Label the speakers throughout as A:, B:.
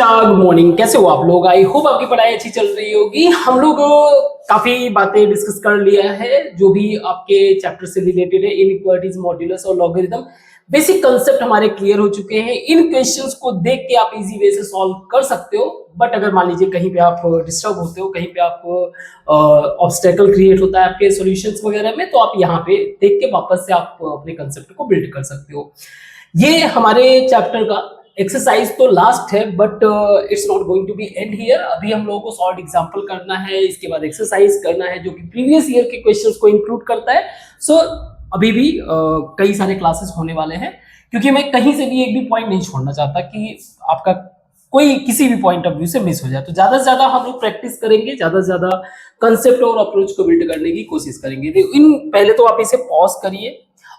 A: बच्चा good morning, कैसे हो आप लोग? आई होप आपकी पढ़ाई अच्छी चल रही होगी। हम लोग काफी बातें डिस्कस कर लिया है जो भी आपके चैप्टर से रिलेटेड है, इनइक्वालिटीज, मॉड्यूलस और लॉगरिथम। बेसिक कंसेप्ट हमारे क्लियर हो चुके हैं। इन क्वेश्चंस को देख के आप इजी वे से सॉल्व कर सकते हो, बट अगर मान लीजिए कहीं पे आप डिस्टर्ब होते हो, कहीं पे आप ऑब्स्टेकल क्रिएट होता है आपके सॉल्यूशंस वगैरह में, तो आप यहाँ पे देख के वापस से आप अपने कंसेप्ट को बिल्ड कर सकते हो। ये हमारे चैप्टर का एक्सरसाइज तो लास्ट है, but it's not going to be end here. अभी हम लोगों को सॉल्व एग्जांपल करना है, इसके बाद एक्सरसाइज करना है जो कि प्रीवियस ईयर के क्वेश्चंस को इंक्लूड करता है। सो अभी भी कई सारे क्लासेस होने वाले हैं, क्योंकि मैं कहीं से भी एक भी पॉइंट नहीं छोड़ना चाहता कि आपका कोई किसी भी पॉइंट ऑफ व्यू से मिस हो जाए। तो ज्यादा से ज्यादा हम लोग प्रैक्टिस करेंगे, ज्यादा से ज्यादा कंसेप्ट और अप्रोच को बिल्ड करने की कोशिश करेंगे। तो इन पहले तो आप इसे पॉज करिए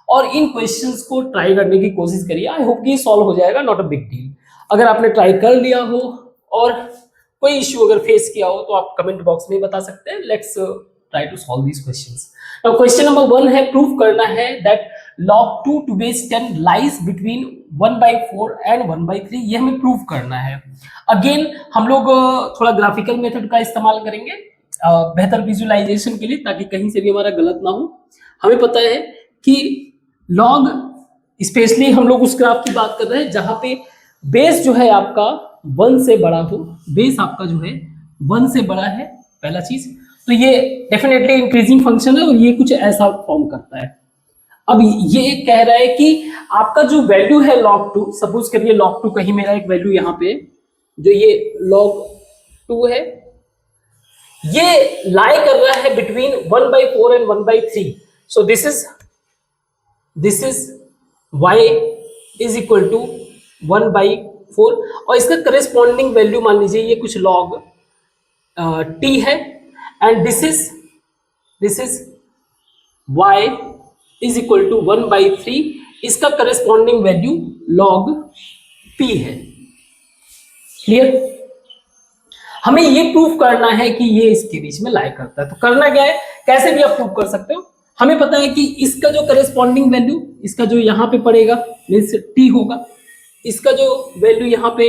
A: और इन क्वेश्चंस को ट्राई करने की कोशिश करिए। आई होप कि सॉल्व हो जाएगा, नॉट अ बिग डील। अगर आपने ट्राई कर लिया हो और कोई इश्यू अगर फेस किया हो तो आप कमेंट बॉक्स में बता सकते हैं। Let's try to solve these questions. Now question number 1 है, प्रूव करना है that log 2 to base 10 lies between 1/4 and 1/3। ये हमें प्रूव करना है। अगेन हम लोग थोड़ा ग्राफिकल मेथड का इस्तेमाल करेंगे बेहतर विजुअलाइजेशन के लिए, ताकि कहीं से भी हमारा गलत ना हो। हमें पता है कि लॉग, स्पेशली हम लोग उस ग्राफ की बात कर रहे हैं जहां पे बेस जो है आपका 1 से बड़ा हो। बेस आपका जो है 1 से बड़ा है, पहला चीज। तो ये डेफिनेटली इंक्रीजिंग फंक्शन है और ये कुछ ऐसा फॉर्म करता है। अब ये कह रहा है कि आपका जो वैल्यू है log 2, सपोज करिए log 2 कहीं मेरा एक वैल्यू यहाँ पे जो ये log 2 है, ये लाई कर रहा है between 1/4 and 1/3। So this is y is equal to 1/4 और इसका करेस्पॉन्डिंग वैल्यू मान लीजिए ये कुछ log t है, and this is y is equal to 1/3। इसका करेस्पॉन्डिंग वैल्यू log p है। क्लियर? हमें ये प्रूफ करना है कि ये इसके बीच में लाई करता है। तो करना क्या है, कैसे भी आप प्रूफ कर सकते हो। हमें पता है कि इसका जो करेस्पॉन्डिंग वैल्यू, इसका जो यहाँ पे पड़ेगा मीन्स t होगा, इसका जो वैल्यू यहाँ पे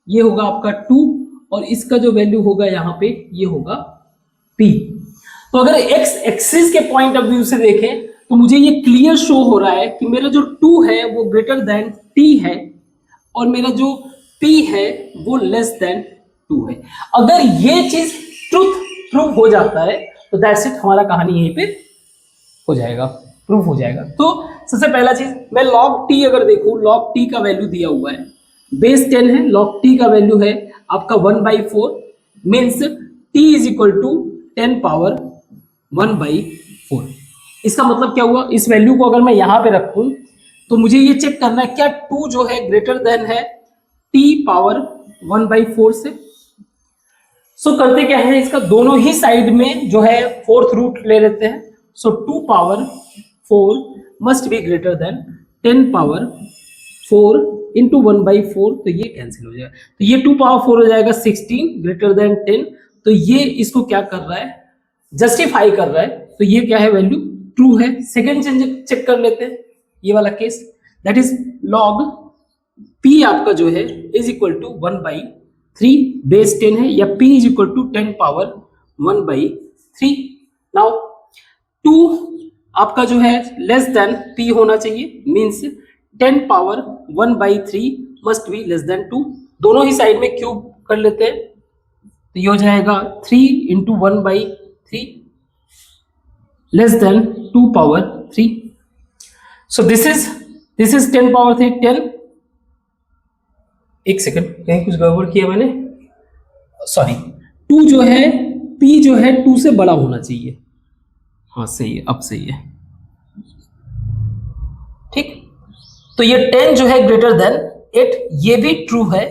A: ये होगा आपका 2, और इसका जो वैल्यू होगा यहाँ पे ये होगा p। तो अगर x एक्सिस के पॉइंट ऑफ व्यू से देखें तो मुझे ये क्लियर शो हो रहा है कि मेरा जो 2 है वो ग्रेटर देन t है और मेरा जो p है वो लेस देन 2 है। अगर ये चीज ट्रूथ प्रूव हो जाता है तो दैट्स इट, हमारा कहानी यहीं पे हो जाएगा, प्रूव हो जाएगा। तो सबसे पहला चीज, मैं log t अगर देखूं, log t का वैल्यू दिया हुआ है, बेस 10 है, log t का वैल्यू है आपका 1/4, means t is equal to 10 power 1/4। इसका मतलब क्या हुआ, इस वैल्यू को अगर मैं यहां पे रखूं तो मुझे ये चेक करना है क्या 2 जो है ग्रेटर देन है t पावर 1/4 से। सो करते क्या है, इसका दोनों ही साइड में जो है 4th रूट ले लेते हैं। सो 2 power 4 must be greater then 10 power 4 into 1/4, तो ये कैंसिल हो जाएगा। तो ये 2 पावर 4 हो जाएगा 16 ग्रेटर देन 10। तो ये इसको क्या कर रहा है, जस्टिफाई कर रहा है। तो ये क्या है, वैल्यू ट्रू है। सेकेंड चेक कर लेते हैं, ये वाला case, that is log p आपका जो है इज इक्वल टू 1/3, बेस 10 है, या p is equal to 10 power 1/3। Now 2 आपका जो है लेस देन p होना चाहिए, means 10 power 1/3 must be less than 2। दोनों ही साइड में क्यूब कर लेते हैं, तो ये हो जाएगा 3 into 1/3 less than 2 power 3। So this is 10 power 3, 10। एक सेकंड, कहीं कुछ गड़बड़ किया मैंने, सॉरी। 2 जो है, p जो है 2 से बड़ा होना चाहिए। हाँ सही है, अब सही है, ठीक। तो ये 10 जो है ग्रेटर देन 8, ये भी ट्रू है,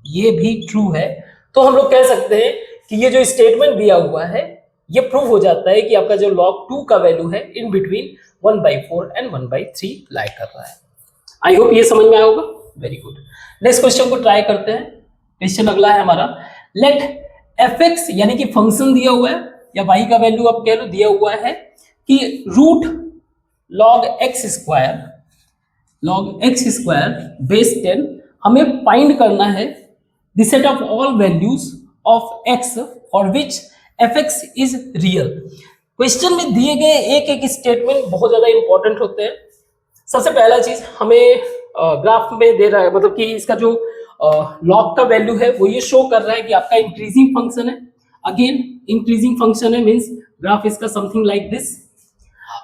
A: ये भी ट्रू है। तो हम लोग कह सकते हैं कि ये जो स्टेटमेंट दिया हुआ है ये प्रूव हो जाता है कि आपका जो log 2 का वैल्यू है इन बिटवीन 1/4 एंड 1/3 लाई कर रहा है। आई होप ये समझ में आया होगा। Very good. नेक्स्ट क्वेश्चन को ट्राई करते हैं। क्वेश्चन अगला है हमारा, लेट fx यानी कि फंक्शन दिया हुआ है या y का वैल्यू आप कह लो दिया हुआ है कि root log x square base 10 हमें फाइंड करना है the set of all values of x for which f x is real. Question में दिए गए एक एक स्टेटमेंट बहुत ज्यादा इंपॉर्टेंट होते हैं। सबसे पहला चीज हमें ग्राफ में दे रहा है, मतलब कि इसका जो लॉग का वैल्यू है वो ये शो कर रहा है कि आपका इंक्रीजिंग फंक्शन है। अगेन इंक्रीजिंग फंक्शन है, मींस ग्राफ इसका समथिंग लाइक दिस,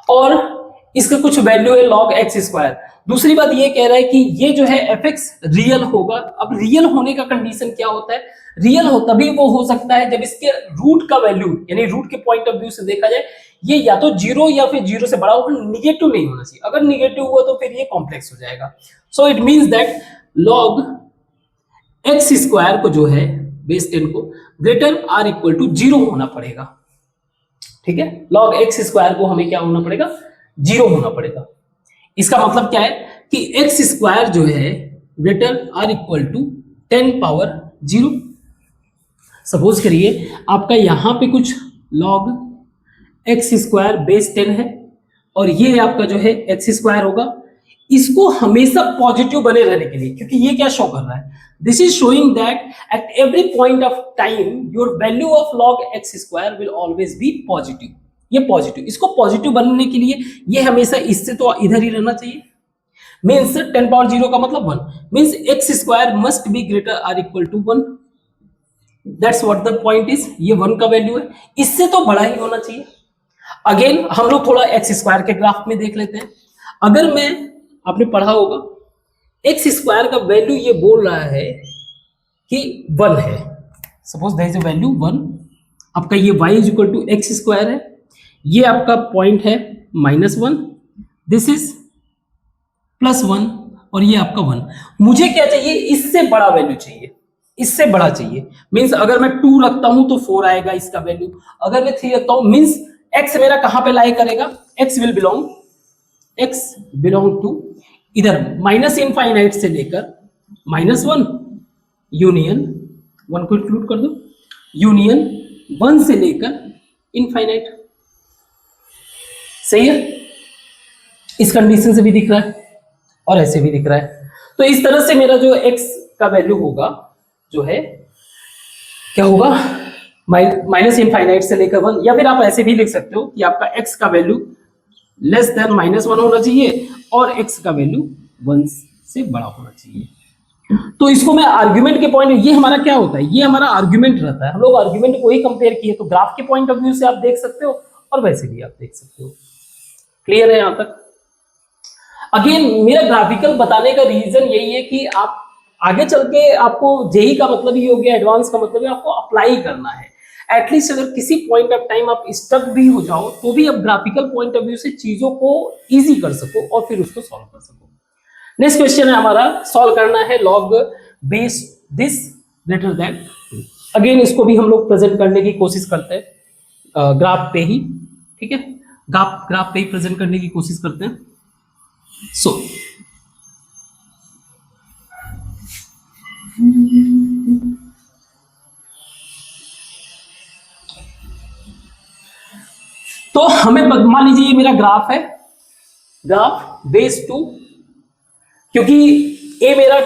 A: और इसका कुछ वैल्यू है log x स्क्वायर। दूसरी बात ये कह रहा है कि ये जो है एफ एक्स रियल होगा। अब रियल होने का कंडीशन क्या होता है? रियल हो तभी वो हो सकता है जब इसके रूट का वैल्यू, यानी रूट के पॉइंट ऑफ व्यू से देखा जाए, ये या तो जीरो या फिर जीरो से बड़ा होगा, निगेटिव नहीं होना चाहिए। अगर निगेटिव हुआ तो फिर ये कॉम्प्लेक्स हो जाएगा। So it means that log x square को जो है बेस 10 को ग्रेटर आर इक्वल टू 0 होना पड़ेगा। ठीक है, log x स्क्वायर को हमें क्या होना पड़ेगा? 0 होना पड़ेगा। इसका मतलब क्या है कि x स्क्वायर जो है greater or equal to 10 power 0। Suppose करिए आपका यहां पे कुछ log x स्क्वायर बेस 10 है और ये आपका जो है x स्क्वायर होगा। इसको हमेशा पॉजिटिव बने रहने के लिए, क्योंकि ये क्या शो कर रहा है? This is showing that at every point of time your value of log x square will always be positive. ये पॉजिटिव, इसको पॉजिटिव बनने के लिए ये हमेशा इससे तो इधर ही रहना चाहिए। मीन्स 10 पावर 0 का मतलब 1, means x square must be greater or equal to 1। That's what the point is. ये 1 का वैल्यू है, इससे तो बड़ा ही होना चाहिए। अगेन हम लोग थोड़ा x स्क्वायर के ग्राफ में देख लेते हैं। अगर मैं, आपने पढ़ा होगा, x स्क्वायर का वैल्यू ये बोल रहा है कि 1 है। Suppose there is a value 1, आपका ये y is equal to x square है, ये आपका पॉइंट है -1, दिस इज +1 और ये आपका 1। मुझे क्या चाहिए? इससे बड़ा वैल्यू चाहिए, इससे बड़ा चाहिए। मींस अगर मैं 2 रखता हूं तो 4 आएगा इसका वैल्यू। अगर मैं 3 रखता हूं, मींस x मेरा कहां पे लाई करेगा? x बिलोंग टू इधर माइनस इनफाइनाइट से लेकर -1 यूनियन 1 को इंक्लूड कर दो, यूनियन 1 से लेकर इनफाइनाइट। सही है? इस कंडीशन से भी दिख रहा है और ऐसे भी दिख रहा है। तो इस तरह से मेरा जो x का वैल्यू होगा जो है क्या होगा? माइनस इनफाइनाइट से लेकर 1, या फिर आप ऐसे भी लिख सकते हो कि आपका x का वैल्यू लेस देन -1 होना चाहिए और x का वैल्यू 1 से बड़ा होना चाहिए। तो इसको मैं आर्गुमेंट के पॉइंट, ये हमारा क्या होता है? ये हमारा आर्गुमेंट रहता है। हम लोग आर्गुमेंट को ही कंपेयर किए, तो ग्राफ के पॉइंट ऑफ व्यू से आप देख सकते हो और वैसे भी आप देख सकते हो। क्लियर है यहां तक? अगेन मेरा ग्राफिकल बताने का रीजन यही है कि आप आगे चल के, आपको जेई का मतलब ही हो गया, एडवांस का मतलब है आपको अप्लाई करना है। एटलीस्ट अगर किसी पॉइंट ऑफ टाइम आप स्टक भी हो जाओ तो भी आप ग्राफिकल पॉइंट ऑफ व्यू से चीजों को इजी कर सको और फिर उसको सॉल्व कर सको। नेक्स्ट क्वेश्चन है हमारा, सॉल्व करना है log base this greater than. Again इसको भी हम लोग प्रेजेंट करने की कोशिश करते हैं ग्राफ पे ही। ठीक है, ग्राफ पे ही प्रेजेंट करने की कोशिश करते हैं। सो तो हमें मान लीजिए ये मेरा ग्राफ है, ग्राफ बेस 2, क्योंकि a मेरा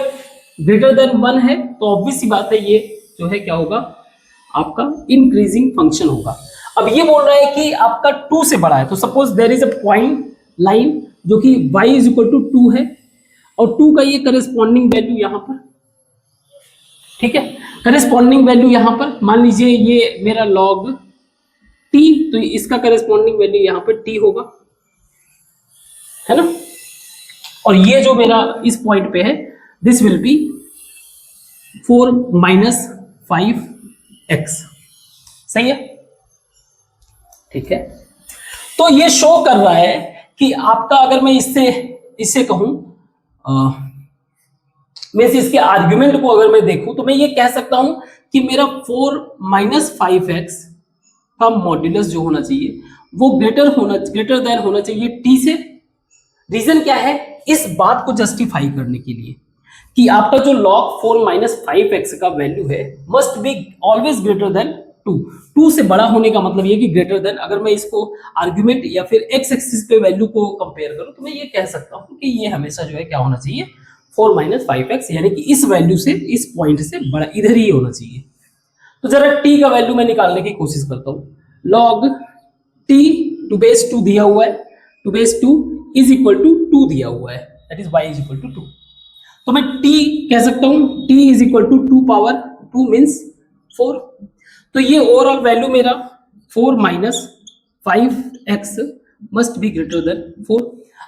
A: ग्रेटर देन 1 है तो ऑब्वियस सी बात है ये जो है क्या होगा? आपका इंक्रीजिंग फंक्शन होगा। अब ये बोल रहा है कि आपका 2 से बड़ा है, तो suppose there is a point line जो कि y इज इक्वल टू 2 है और 2 का ये करेस्पॉन्डिंग वैल्यू यहां पर। ठीक है, करेस्पॉन्डिंग वैल्यू यहां पर मान लीजिए ये मेरा log t, तो इसका करेस्पॉन्डिंग वैल्यू यहां पर t होगा, है ना? और ये जो मेरा इस पॉइंट पे है, दिस विल बी 4 - 5x। सही है? ठीक है, तो ये शो कर रहा है कि आपका, अगर मैं इससे कहूं, मैं इसके आर्गुमेंट को अगर मैं देखूं तो मैं ये कह सकता हूं कि मेरा 4 - 5x का मॉड्यूलस जो होना चाहिए वो ग्रेटर देन होना चाहिए t से। रीजन क्या है? इस बात को जस्टिफाई करने के लिए कि आपका जो log 4 - 5x का वैल्यू है must be always greater than 2 से बड़ा होने का मतलब ये कि ग्रेटर देन, अगर मैं इसको आर्गुमेंट या फिर x एक्सिस पे वैल्यू को कंपेयर करूं तो मैं ये कह सकता हूं कि ये हमेशा जो है क्या होना चाहिए? 4 माइनस 5x, यानी कि इस वैल्यू से, इस पॉइंट से बड़ा इधर ही होना चाहिए। तो जरा t का वैल्यू मैं निकालने की कोशिश करता हूं। log t टू बेस 2 दिया हुआ है, to base 2 is equal to 2 दिया हुआ है, that is y is equal to 2। तो मैं t कह सकता हूं t is equal to 2 power 2 means 4। तो ये ओवरऑल वैल्यू मेरा 4 minus 5x must be greater than 4।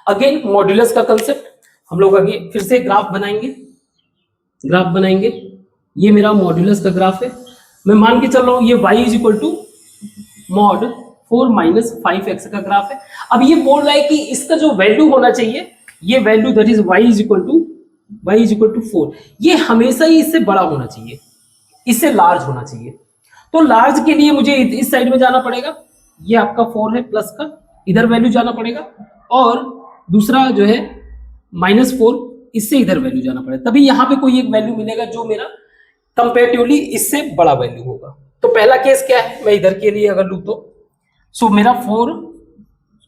A: Again modulus का कंसेप्ट हम लोग आगे फिर से ग्राफ बनाएंगे। ये मेरा मॉड्यूलस का ग्राफ है, मैं मान के चल रहा हूं ये y is equal to mod 4 minus 5x का ग्राफ है। अब ये बोल रहा है कि इसका जो वैल्यू होना चाहिए, ये value that is y is equal to 4, ये हमेशा ही इससे बड़ा होना चाहिए, इससे लार्ज होना चाहिए। तो लार्ज के लिए मुझे इस साइड में जाना पड़ेगा, ये आपका 4 है प्लस का, इधर वैल्यू जाना पड़ेगा, और दूसरा जो है -4, इससे इधर वैल्यू जाना पड़ेगा, तभी यहाँ पे कोई एक वैल्यू मिलेगा जो मेरा कंपेरेटिवली इससे बड़ा वैल्यू होगा। तो पहला केस क्या है, मैं इधर के लिए अगर लूँ तो सो मेरा 4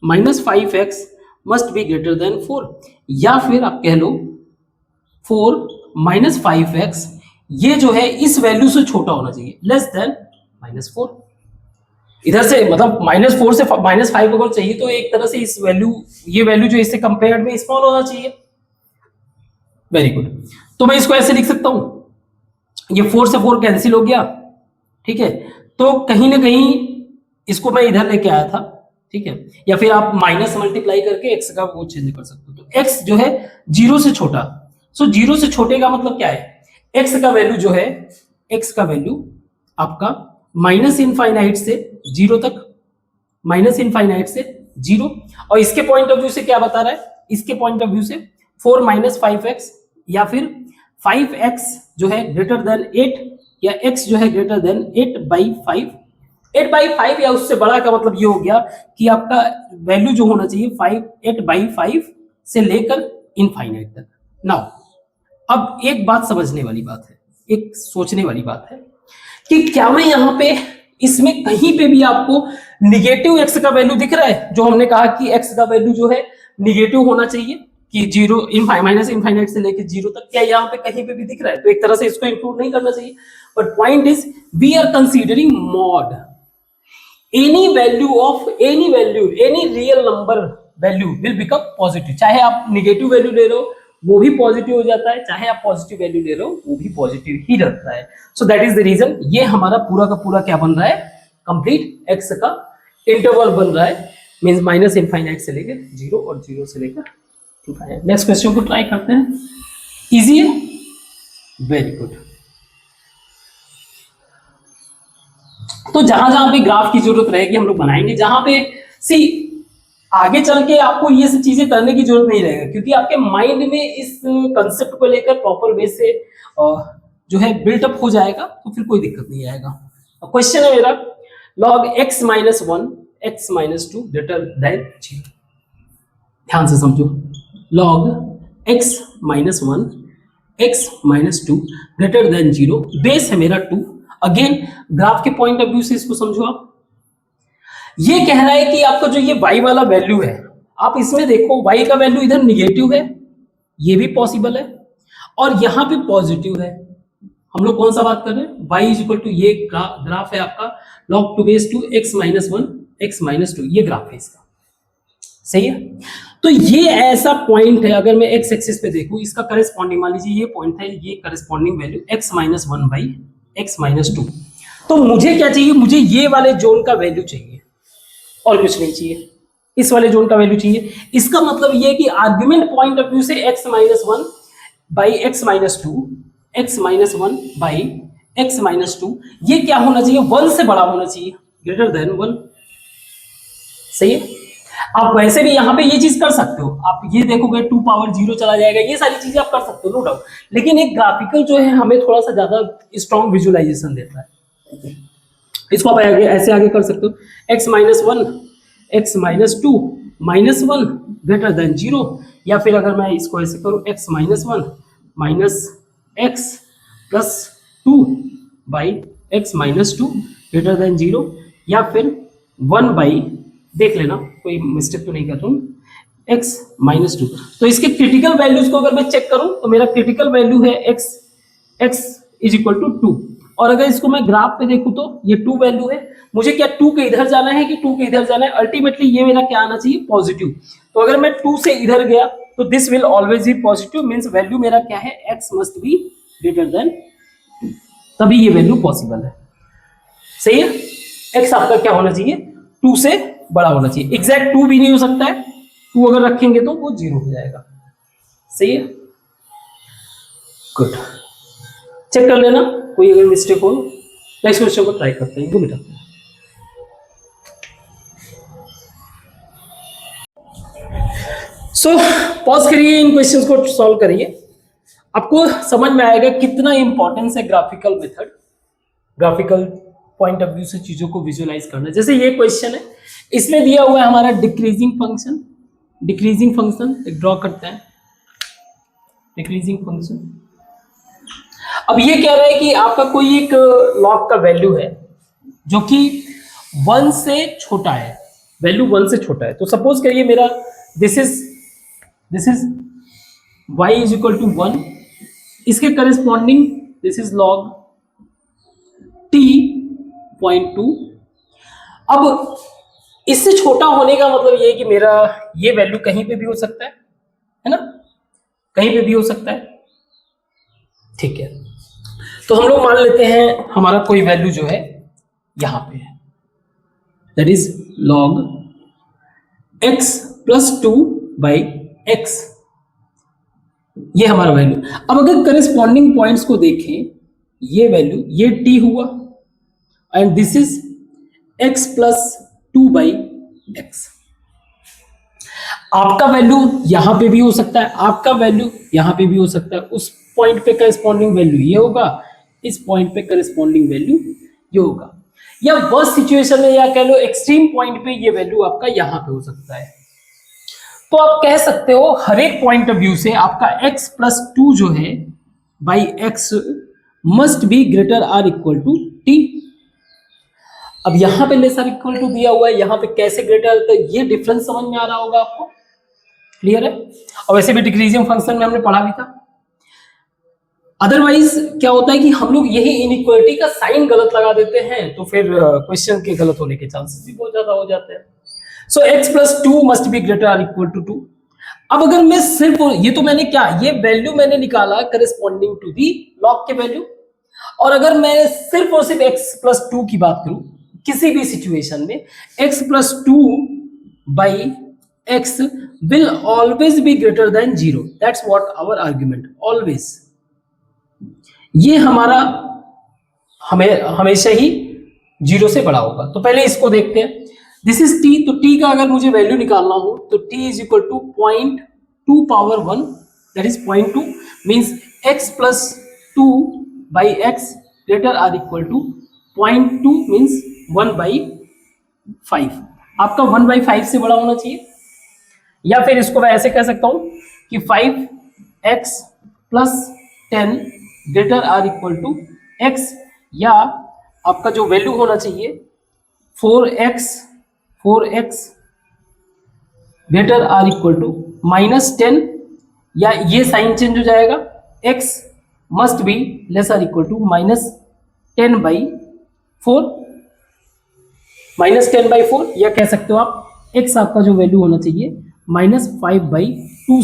A: minus 5x must be greater than 4, या फिर आप कह लो 4 माइनस 5x ये जो है इस वैल्यू से छोटा होना चाहिए, लेस देन -4। इधर से मतलब -4 से -5 अगर चाहिए तो एक तरह से इस वैल्यू, ये वैल्यू जो इससे कंपेयर्ड में स्मॉल होना चाहिए। वेरी गुड, तो मैं इसको ऐसे लिख सकता हूं, ये 4 से 4 कैंसिल हो गया, ठीक है। तो कहीं ना कहीं इसको मैं इधर लेके आया था, ठीक है, या फिर आप माइनस मल्टीप्लाई करके x का वो चेंज कर सकते हो। तो x जो है 0 से छोटा, सो 0 से छोटे का मतलब क्या है, x का वैल्यू जो है, x का वैल्यू आपका -इनफाइनाइट से 0 तक, -इनफाइनाइट से 0, और इसके पॉइंट ऑफ व्यू से क्या बता रहा है, इसके पॉइंट ऑफ व्यू से 4 माइनस 5x या फिर 5x जो है ग्रेटर देन 8, या x जो है ग्रेटर देन 8/5, 8/5 या उससे बड़ा का मतलब ये हो गया कि आपका वैल्यू जो होना चाहिए 8/5 से लेकर इनफाइनाइट तक। नाउ अब एक बात समझने वाली बात है, एक सोचने वाली बात है कि क्या मैं यहाँ पे इसमें कहीं पे भी आपको निगेटिव x का वैल्यू दिख रहा है, जो हमने कहा कि x का वैल्यू जो है निगेटिव होना चाहिए कि 0 माइनस इनफाइनाइट से लेकर 0 तक, क्या यहाँ पे कहीं पे भी दिख रहा है? तो एक तरह से इसको इंक्लूड नहीं करना चाहिए, but point is we are considering mod any value of any value, any real number value will become positive. चाहे आप निगेटिव वैल्यू ले रहे हो वो भी पॉजिटिव हो जाता है, चाहे आप पॉजिटिव वैल्यू ले रहे हो वो भी पॉजिटिव ही रहता है। So that is the reason ये हमारा पूरा का पूरा क्या बन रहा है, कंप्लीट एक्स का इंटरवल बन रहा है, मींस माइनस इनफाइनाइट से लेकर 0 और 0 से लेकर इनफाइनाइट। नेक्स्ट क्वेश्चन को ट्राई करते हैं, इजी है, वेरी गुड। तो जहां जहां पे ग्राफ की जरूरत रहेगी हम लोग बनाएंगे, जहां पे सी आगे चल के आपको ये सब चीजें करने की जरूरत नहीं रहेगी, क्योंकि आपके माइंड में इस कंसेप्ट को लेकर प्रॉपर वे से जो है बिल्टअप हो जाएगा, तो फिर कोई दिक्कत नहीं आएगा। क्वेश्चन है मेरा log x minus 1 x minus 2 greater than 0। ध्यान से समझो, log x minus 1 x minus 2 greater than 0, base है मेरा 2। अगेन ग्राफ के पॉइंट ऑफ व्यू से इसको समझो आप, ये कह रहा है कि आपका जो ये y वाला वैल्यू है, आप इसमें देखो y का वैल्यू इधर निगेटिव है, ये भी पॉसिबल है, और यहां पे पॉजिटिव है। हम लोग कौन सा बात कर रहे हैं, y इज इक्वल टू ये ग्राफ है आपका log 2 base 2 x minus 1 x minus 2, ये ग्राफ है इसका, सही है। तो ये ऐसा पॉइंट है, अगर मैं x एक्सिस पे देखूं, इसका करस्पॉन्डिंग मान लीजिए ये पॉइंट है, ये corresponding value x minus 1 by x minus 2। तो मुझे क्या चाहिए, मुझे ये वाले जोन का वैल्यू चाहिए और कुछ नहीं चाहिए, इस वाले जोन का वैल्यू चाहिए। इसका मतलब ये है कि आर्गुमेंट पॉइंट ऑफ व्यू से x minus 1 by x minus 2, x minus 1 by x minus 2, ये क्या होना चाहिए, 1 से बड़ा होना चाहिए, ग्रेटर देन 1, सही है। आप वैसे भी यहाँ पे ये चीज कर सकते हो, आप ये देखोगे 2 पावर 0 चला जाएगा, ये सारी चीजें आप कर सकते हो नो डाउट, लेकिन एक ग्राफिकल जो है हमें थोड़ा सा ज्यादा स्ट्रॉन्ग विजुअलाइजेशन देता है। इसको आप ऐसे आगे कर सकते हो, x minus 1 x minus 2 minus 1 greater than 0, या फिर अगर मैं इसको ऐसे करूं x minus 1 minus x plus 2 by x minus 2 greater than 0, या फिर 1 बाई, देख लेना कोई मिस्टेक तो नहीं कर रहा हूं, x माइनस टू। तो इसके क्रिटिकल वैल्यूज को अगर मैं चेक करूं तो मेरा क्रिटिकल वैल्यू है x इज इक्वल टू 2। और अगर इसको मैं ग्राफ पे देखूं तो ये 2 वैल्यू है। मुझे क्या 2 के इधर जाना है कि 2 के इधर जाना है? अल्टीमेटली ये मेरा क्या आना चाहिए? पॉजिटिव। तो अगर मैं 2 से इधर गया तो this will always be positive, means value मेरा क्या है? x must be greater then, तभी ये वैल्यू पॉसिबल है। सही है? x आपका क्या होना चाहिए? 2 से बड़ा होना चाहिए। एग्जैक्ट 2 भी नहीं हो सकता है, 2 अगर रखेंगे तो वो 0 हो जाएगा। सही है? गुड, चेक कर लेना कोई अगर मिस्टेक हो। नेक्स्ट क्वेश्चन को ट्राई करते हैं, इनको मिटाते हैं। सो पॉज करिए, इन क्वेश्चंस को सॉल्व करिए, आपको समझ में आएगा कितना इंपॉर्टेंस है graphical method, graphical point of view से चीजों को विजुअलाइज करना। जैसे ये क्वेश्चन है, इसमें दिया हुआ है हमारा डिक्रीजिंग फंक्शन, डिक्रीजिंग फंक्शन एक ड्रॉ करते हैं, डिक्रीजिंग फंक्शन। अब ये कह रहा है कि आपका कोई एक लॉग का वैल्यू है जो कि 1 से छोटा है, वैल्यू 1 से छोटा है। तो सपोज करिए मेरा this is y is equal to 1, इसके corresponding this is log t 0.2। अब इससे छोटा होने का मतलब ये है कि मेरा ये वैल्यू कहीं पे भी हो सकता है ना, कहीं पे भी हो सकता है। ठीक है, तो हम लोग मान लेते हैं हमारा कोई वैल्यू जो है यहां पे है, that is log x plus 2 by x, ये हमारा वैल्यू। अब अगर करस्पॉन्डिंग पॉइंट्स को देखें, ये वैल्यू ये t हुआ and this is x plus 2 by x। आपका वैल्यू यहां पे भी हो सकता है, आपका वैल्यू यहां पे भी हो सकता है। उस पॉइंट पे करस्पॉन्डिंग वैल्यू ये होगा, इस पॉइंट पे करस्पॉन्डिंग वैल्यू ये होगा, या वर्स्ट सिचुएशन में या कह लो एक्सट्रीम पॉइंट पे ये वैल्यू आपका यहां पे हो सकता है। तो आप कह सकते हो हर एक पॉइंट ऑफ व्यू से आपका x प्लस 2 जो है by x must be greater or equal to t। अब यहां पे लेस आर इक्वल टू दिया हुआ है, यहां पे कैसे ग्रेटर, तो ये डिफरेंस समझ में आ रहा होगा आपको, क्लियर है? और वैसे भी डिक्रीजिंग फंक्शन में हमने पढ़ा भी था। अदरवाइज क्या होता है कि हम लोग यही इनइक्वालिटी का साइन गलत लगा देते हैं, तो फिर क्वेश्चन के गलत होने के चांसेस भी बहुत ज्यादा हो जाते हैं। So x plus 2 must be greater or equal to 2। अब अगर मैं सिर्फ, ये तो मैंने क्या, ये वैल्यू मैंने निकाला करस्पॉन्डिंग टू दी लॉग के वैल्यू, और अगर मैं सिर्फ और सिर्फ x प्लस 2 की बात करूं किसी भी सिचुएशन में, x plus 2 by x will always be greater than 0, that's what our argument, always। ये हमारा हमेशा ही 0 से बड़ा होगा। तो पहले इसको देखते हैं, दिस इज t, तो t का अगर मुझे वैल्यू निकालना हो तो t is equal to 0.2 power 1, that is 0.2, means x plus 2 by x greater or equal to 0.2 means 1/5। आपका 1/5 से बड़ा होना चाहिए, या फिर इसको मैं ऐसे कह सकता हूं कि 5x plus 10 greater or equal to x, या आपका जो वैल्यू होना चाहिए 4x greater or equal to -10, या ये साइन चेंज हो जाएगा, x must be less or equal to -10/4, या कह सकते हो आप x आपका जो वैल्यू होना चाहिए -5/2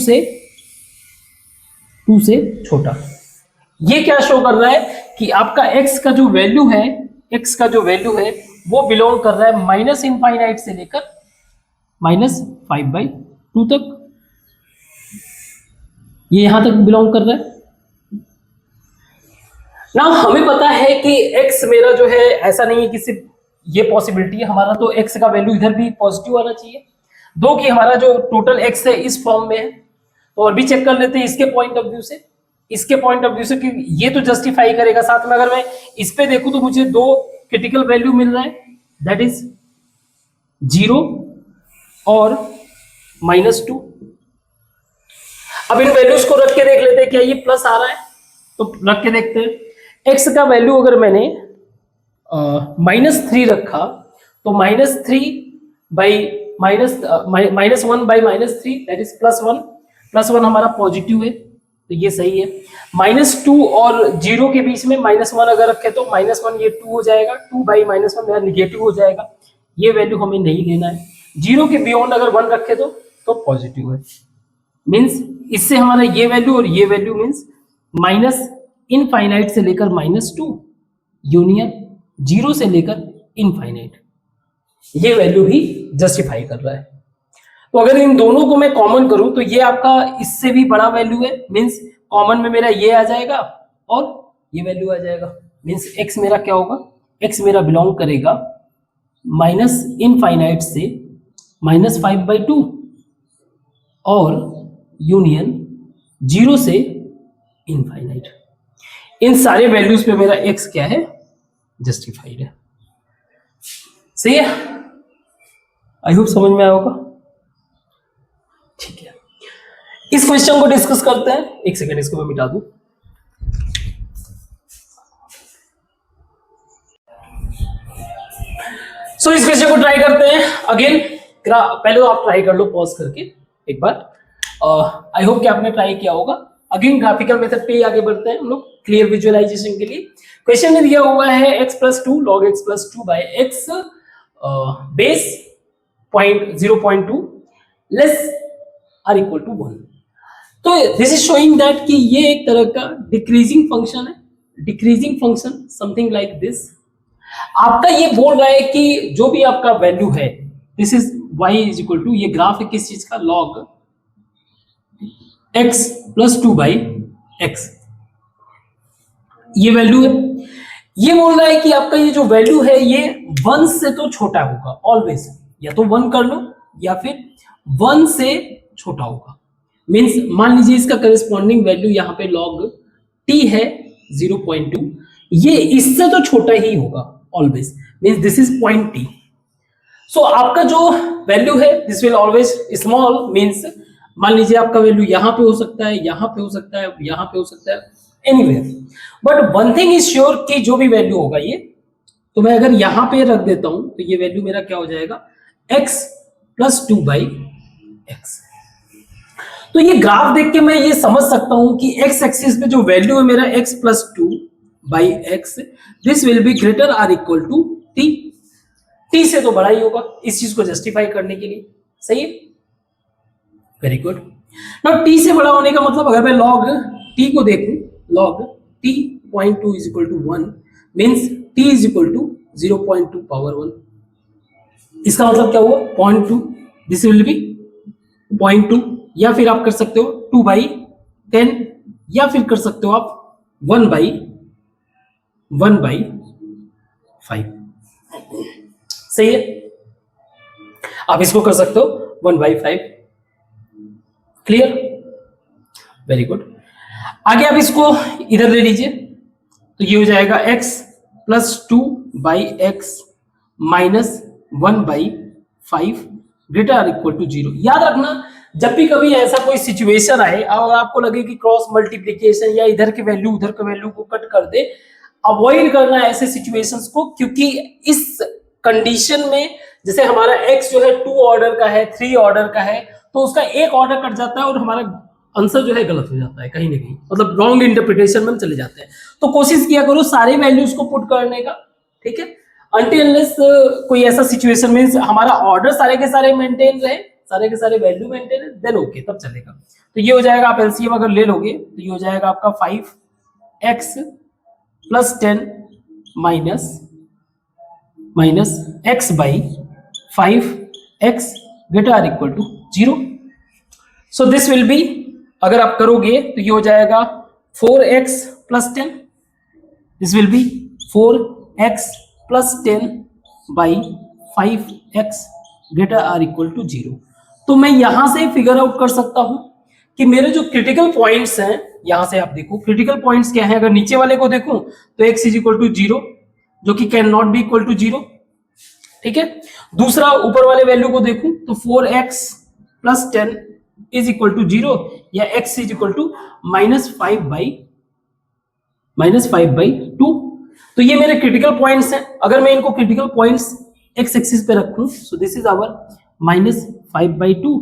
A: से छोटा। ये क्या शो कर रहा है कि आपका x का जो वैल्यू है वो बिलोंग कर रहा है माइनस इनफाइनाइट से लेकर -5/2 तक, ये यहां तक बिलोंग कर रहा है ना। हमें पता है कि x मेरा जो है ऐसा नहीं है कि सिर्फ ये पॉसिबिलिटी है, हमारा तो x का वैल्यू इधर भी पॉजिटिव आना चाहिए, दो कि हमारा जो टोटल x है इस फॉर्म में है। तो और भी चेक कर लेते हैं इसके पॉइंट ऑफ व्यू से, कि ये तो जस्टिफाई करेगा। साथ में अगर मैं इस पे देखूं तो मुझे दो क्रिटिकल वैल्यू मिल रहा है, दैट इज 0 और -2। अब इन वैल्यूज को रख के देख लेते हैं क्या ये प्लस आ रहा है, तो रख के देखते हैं। x का वैल्यू अगर मैंने -3 रखा तो -3/2 -1/-3 दैट इज +1, +1 हमारा पॉजिटिव है तो ये सही है। -2 और 0 के बीच में -1 अगर रखे तो -1 ये 2 हो जाएगा, 2/-1 मेरा निगेटिव हो जाएगा, ये वैल्यू हमें नहीं लेना है। 0 के बियॉन्ड अगर 1 रखे तो पॉजिटिव है। मीन्स इससे हमारा ये वैल्यू और ये वैल्यू मीन्स -इनफाइनाइट से लेकर -2 यूनियन 0 से लेकर इनफाइनाइट, ये वैल्यू भी जस्टिफाई कर रहा है। तो अगर इन दोनों को मैं कॉमन करूं तो ये आपका इससे भी बड़ा वैल्यू है, मीन्स कॉमन में मेरा ये आ जाएगा और ये वैल्यू आ जाएगा। मीन्स x मेरा क्या होगा, x मेरा बिलोंग करेगा -इनफाइनाइट से -5/2 और यूनियन 0 से इनफाइनाइट। इन सारे वैल्यूज पे मेरा x क्या है, जस्टिफाइड है। सही है, आई होप समझ में आया होगा। ठीक है, इस क्वेश्चन को डिस्कस करते हैं। एक सेकंड, इसको मैं मिटा दूं। सो इस क्वेश्चन को ट्राई करते हैं अगेन। पहले तो आप ट्राई कर लो पॉज करके एक बार। आई होप कि आपने ट्राई किया होगा। अगेन ग्राफिकल मेथड पे आगे बढ़ते हैं हम लोग क्लियर विजुअलाइजेशन के लिए। क्वेश्चन में दिया हुआ है x+2 log x+2/x base 0.2 less or equal to 1। तो दिस इज शोइंग दैट कि ये एक तरह का डिक्रीजिंग फंक्शन है, decreasing function something like this. आपका ये बोल रहा है कि जो भी आपका वैल्यू है this is y is equal to, ये ग्राफ है किस चीज का, log x+2/x, ये वैल्यू है। ये बोल रहा है कि आपका ये जो वैल्यू है ये 1 से तो छोटा होगा ऑलवेज, या तो 1 कर लो या फिर 1 से छोटा होगा। मींस मान लीजिए इसका करस्पॉन्डिंग वैल्यू यहाँ पे log t है 0.2, ये इससे तो छोटा ही होगा always, means this is point t। सो आपका जो वैल्यू है this will always small, means मान लीजिए आपका वैल्यू यहाँ पे हो सकता है, यहाँ पे हो सकता है, यहाँ पे हो सकता है, anywhere. But one thing is sure कि जो भी वैल्यू होगा ये, तो मैं अगर यहाँ पे रख देता हूं तो ये वैल्यू मेरा क्या हो जाएगा, x+2/x। तो ये ग्राफ देख के मैं ये समझ सकता हूं कि x एक्सिस पे जो वैल्यू है मेरा x+2/x this will be greater or equal to t। t से तो बड़ा ही होगा इस चीज को जस्टिफाई करने के लिए। सही है, वेरी गुड। नाउ t से बड़ा होने का मतलब अगर मैं log t को देखूं, log t 0.2 is equal to 1 means t is equal to 0.2 power 1। इसका मतलब क्या हुआ, 0.2, दिस विल बी 0.2, या फिर आप कर सकते हो 2/10, या फिर कर सकते हो आप 1/5। सही है, आप इसको कर सकते हो 1/5। Clear, very good. आगे आप इसको इधर ले लीजिए तो ये हो जाएगा x+2/x -1/5 greater or equal to 0। याद रखना जब भी कभी ऐसा कोई सिचुएशन आए और आपको लगे कि क्रॉस मल्टीप्लीकेशन या इधर के वैल्यू उधर के वैल्यू को कट कर दे, अवॉइड करना ऐसे सिचुएशंस को, क्योंकि इस कंडीशन में जैसे हमारा x जो है 2 ऑर्डर का है, 3 ऑर्डर का है, तो उसका एक ऑर्डर कट जाता है और हमारा आंसर जो है गलत हो जाता है कहीं ना कहीं, मतलब रॉन्ग इंटरप्रिटेशन में चले जाते हैं। तो कोशिश किया करो सारे वैल्यूज को पुट करने का, ठीक है, अनटिल अनलेस कोई ऐसा सिचुएशन मींस हमारा ऑर्डर सारे के सारे मेंटेन रहे, सारे के सारे वैल्यू मेंटेन है, देन ओके, तब चलेगा। तो ये हो जाएगा, आप एलसीएम अगर ले लोगे तो ये हो जाएगा आपका 5x+10 minus x/5x greater or equal to 0। So this will be, अगर आप करोगे तो ये हो जाएगा 4x+10, this will be 4x+10/5x greater or equal to 0। तो मैं यहां से फिगर आउट कर सकता हूं कि मेरे जो क्रिटिकल पॉइंट्स हैं, यहां से आप देखो क्रिटिकल पॉइंट्स क्या है। अगर नीचे वाले को देखूं तो x इज इक्वल टू 0 जो कि can not be equal to 0, ठीक है। दूसरा ऊपर वाले वैल्यू को देखूं तो 4x+10 इज इक्वल टू 0 या x इज इक्वल टू -5/2। तो ये मेरे क्रिटिकल पॉइंट्स हैं। अगर मैं इनको क्रिटिकल पॉइंट्स x एक्सिस पे रखूं, so this is our -5/2,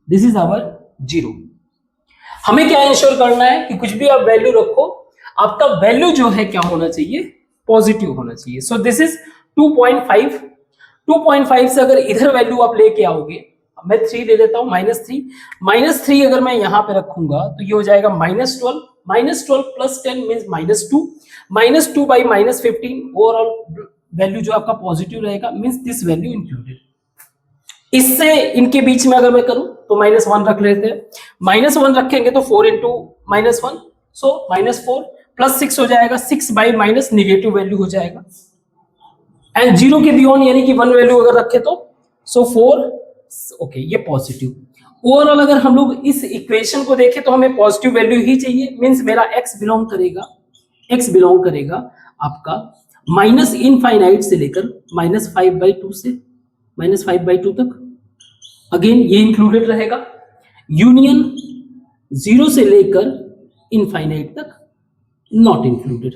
A: this is our 0। हमें क्या इंश्योर करना है कि कुछ भी आप वैल्यू रखो, आपका वैल्यू जो है क्या होना चाहिए, पॉजिटिव होना चाहिए। सो दिस इज 2.5। 2.5 से अगर इधर वैल्यू आप लेके आओगे, मैं 3 ले लेता हूं, -3। -3 अगर मैं यहां पे रखूंगा तो ये हो जाएगा -12। -12 + 10 मीन्स -2। -2 बाई -15, ओवरऑल वैल्यू जो आपका पॉजिटिव रहेगा, मीन्स दिस वैल्यू इंक्लूडेड। इससे इनके बीच में अगर मैं करूं तो -1 रख लेते हैं। -1 रखेंगे तो 4 इंटू -1, सो -4 + 6 हो जाएगा। 6 बाई माइनस निगेटिव वैल्यू हो जाएगा। एंड 0 के बियॉन्ड यानी कि 1 वैल्यू अगर रखे तो 4, ओके, ये पॉजिटिव। ओवरऑल अगर हम लोग इस इक्वेशन को देखें तो हमें पॉजिटिव वैल्यू ही चाहिए, मींस मेरा x बिलोंग करेगा आपका माइनस इनफाइनाइट से लेकर -5/2 से -5/2 तक। अगेन ये इंक्लूडेड रहेगा। यूनियन 0 से लेकर इनफाइनाइट तक नॉट इंक्लूडेड।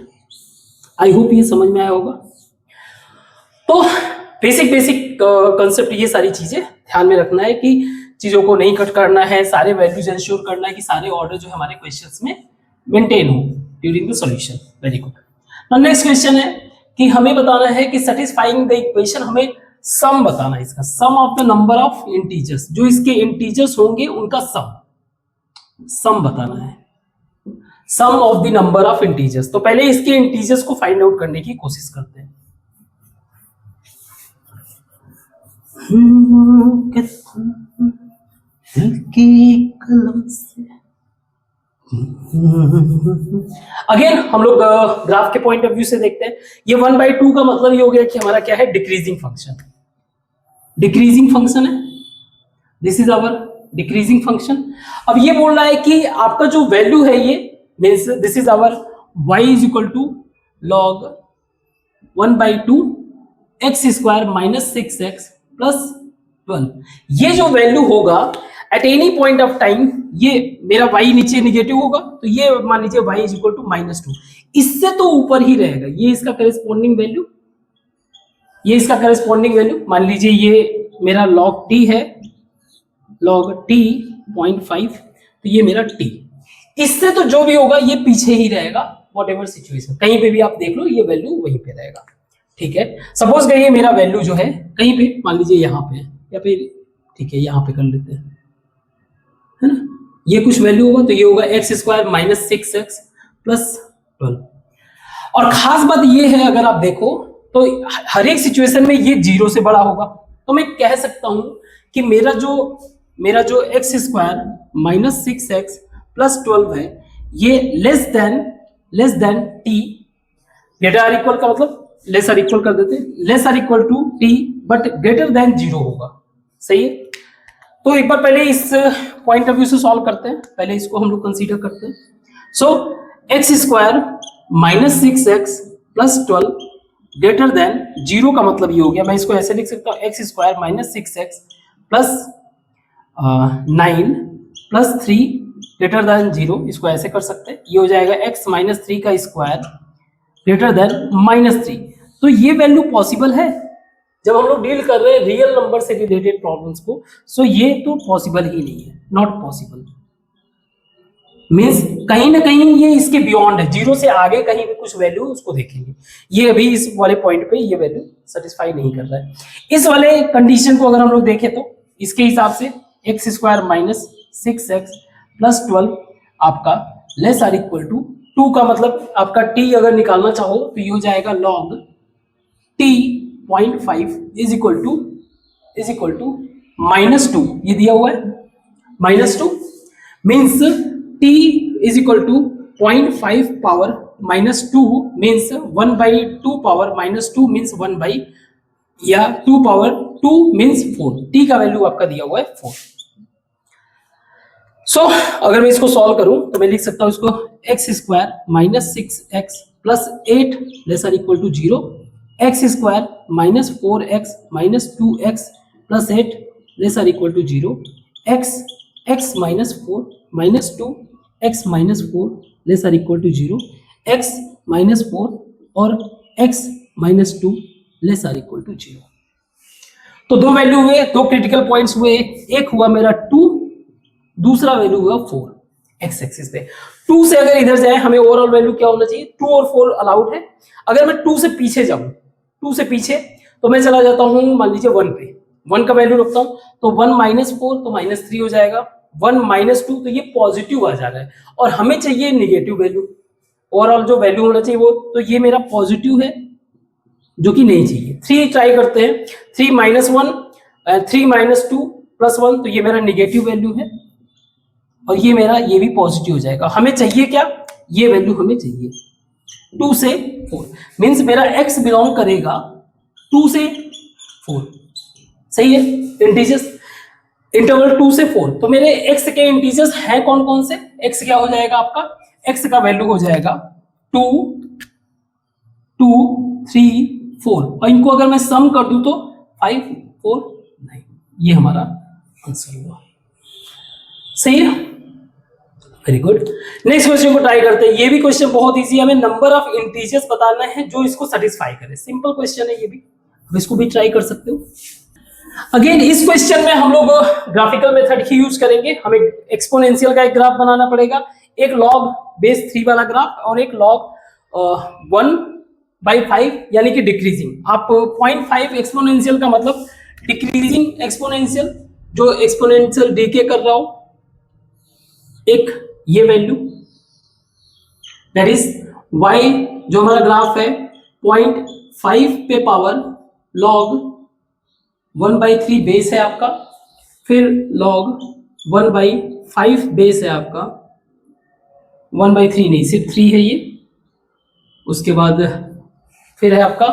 A: आई होप ये समझ में आया होगा। तो बेसिक कंसेप्ट ये सारी चीजें ध्यान में रखना है कि चीजों को नहीं कट करना है, सारे वैल्यूज इंश्योर करना है कि सारे ऑर्डर जो है हमारे क्वेश्चंस में मेंटेन हो during the solution. Very good. Now next question है कि हमें बताना है कि सेटिस्फाइंग द इक्वेशन, हमें सम बताना है इसका, sum of the number of integers, जो इसके इंटीजर्स होंगे उनका सम बताना है, sum of the number of integers. तो पहले इसके इंटीजर्स को फाइंड आउट करने की कोशिश करते हैं। अगेन हम लोग ग्राफ के पॉइंट ऑफ व्यू से देखते हैं। ये 1/2 का मतलब ये हो गया कि हमारा क्या है, डिक्रीजिंग फंक्शन है। This is our decreasing function. अब ये बोल रहा है कि आपका जो वैल्यू है ये means this is our y = log 1/2 x² - 6x + 12। ये जो वैल्यू होगा at any point of time, ये मेरा y नीचे निगेटिव होगा तो ये मान लीजिए y = -2, इससे तो ऊपर ही रहेगा। ये इसका करेस्पॉन्डिंग वैल्यू, मान लीजिए ये मेरा log t है, log t 0.5, तो ये मेरा t। इससे तो जो भी होगा ये पीछे ही रहेगा, वॉट एवर सिचुएशन, कहीं पे भी आप देख लो ये वैल्यू वहीं पे रहेगा। ठीक है, सपोज करिए मेरा वैल्यू जो है कहीं पे, मान लीजिए यहाँ पे या फिर ठीक है यहाँ पे कर लेते हैं, है ना, ये कुछ वैल्यू होगा तो ये होगा x² - 6x + 12। और खास बात ये है, अगर आप देखो तो हर एक सिचुएशन में ये 0 से बड़ा होगा। तो मैं कह सकता हूं कि मेरा जो x² - 6x + 12 है, ये less than t, greater or equal का मतलब लेस आर इक्वल कर देते हैं, less or equal to t but greater than 0 होगा। सही है, तो एक बार पहले इस पॉइंट ऑफ व्यू से सॉल्व करते हैं, पहले इसको हम लोग कंसीडर करते हैं। सो x² - 6x + 12 ग्रेटर देन 0 का मतलब ये हो गया, मैं इसको ऐसे लिख सकता हूँ, x² - 6x + 9 + 3 ग्रेटर देन 0, इसको ऐसे कर सकते हैं, ये हो जाएगा x - 3 का स्क्वायर ग्रेटर देन -3। तो ये वैल्यू पॉसिबल है जब हम लोग डील कर रहे हैं रियल नंबर से रिलेटेड प्रॉब्लम्स को। सो ये तो पॉसिबल ही नहीं है, नॉट पॉसिबल। मींस कहीं ना कहीं ये इसके बियॉन्ड है, 0 से आगे कहीं भी कुछ वैल्यू उसको देखेंगे, ये अभी इस वाले पॉइंट पे ये वैल्यू सेटिस्फाई नहीं कर रहा है। इस वाले कंडीशन को अगर हम लोग देखें तो इसके हिसाब से x² - 6x + 12 आपका लेस आर इक्वल टू 2 का मतलब आपका t अगर निकालना चाहो तो ये हो जाएगा log t 0.5 is equal to -2, ये दिया हुआ है -2, means t is equal to 0.5 power -2 means 1/2 power -2 means 1 by या 2 पावर 2 मीन्स 4। t का वैल्यू आपका दिया हुआ है 4। सो अगर मैं इसको सॉल्व करूं तो मैं लिख सकता हूं इसको x² - 6x + 8 less or equal to 0, x² - 4x - 2x + 8 less or equal to 0, x - 4 - 2 x - 4 less or equal to 0, x - 4 और x - 2 less or equal to 0। तो दो वैल्यू हुए, दो क्रिटिकल पॉइंट्स हुए, एक हुआ मेरा 2, दूसरा वैल्यू हुआ 4 एक्स एक्सिस पे। 2 से अगर इधर जाए हमें ओवरऑल वैल्यू क्या होना चाहिए, 2 और 4 अलाउड है। अगर मैं 2 से पीछे जाऊं, 2 से पीछे तो मैं चला जाता हूं मान लीजिए 1 पे, 1 का वैल्यू रखता हूं, तो 1 माइनस 4 तो माइनस 3 हो जाएगा, 1 माइनस 2 तो ये पॉजिटिव आ जा रहा है, और हमें चाहिए निगेटिव वैल्यू। ओवरऑल जो वैल्यू होना चाहिए वो, तो ये मेरा पॉजिटिव है जो कि नहीं चाहिए। 3 ट्राई करते हैं, 3 माइनस 1, 3 माइनस 2 प्लस 1 तो ये मेरा निगेटिव वैल्यू है, और ये मेरा ये भी पॉजिटिव हो जाएगा। हमें चाहिए क्या, ये वैल्यू हमें चाहिए 2 से 4, मीन्स मेरा x बिलोंग करेगा 2 से 4, सही है। इंटीजर्स इंटरवल 2 से 4, तो मेरे x के इंटीजर्स हैं कौन कौन से, x क्या हो जाएगा आपका, x का वैल्यू हो जाएगा 2, 2, 3, 4, और इनको अगर मैं सम कर दूं तो 5, 4, 9, ये हमारा आंसर हुआ, सही है। Very good. नेक्स्ट क्वेश्चन को ट्राई करते हैं। ये भी क्वेश्चन बहुत इजी है, हमें नंबर ऑफ इंटीजर्स बताना है जो इसको सेटिस्फाई करे। सिंपल क्वेश्चन है ये भी, अब इसको भी ट्राई कर सकते हो। अगेन इस क्वेश्चन में हम लोग ग्राफिकल मेथड ही यूज करेंगे। हमें एक्सपोनेंशियल का एक ग्राफ बनाना पड़ेगा, एक लॉग बेस 3 वाला ग्राफ और एक लॉग 1/5 यानी कि डिक्रीजिंग। आप 0.5 एक्सपोनेंशियल का मतलब डिक्रीजिंग एक्सपोनेंशियल, जो एक्सपोनेंशियल डीके कर रहा हो, एक ये वैल्यू दैट इज y जो हमारा ग्राफ है 0.5 पे पावर log 1/3 बेस है आपका, फिर log 1/5 बेस है आपका, 1/3 नहीं सिर्फ 3 है ये, उसके बाद फिर है आपका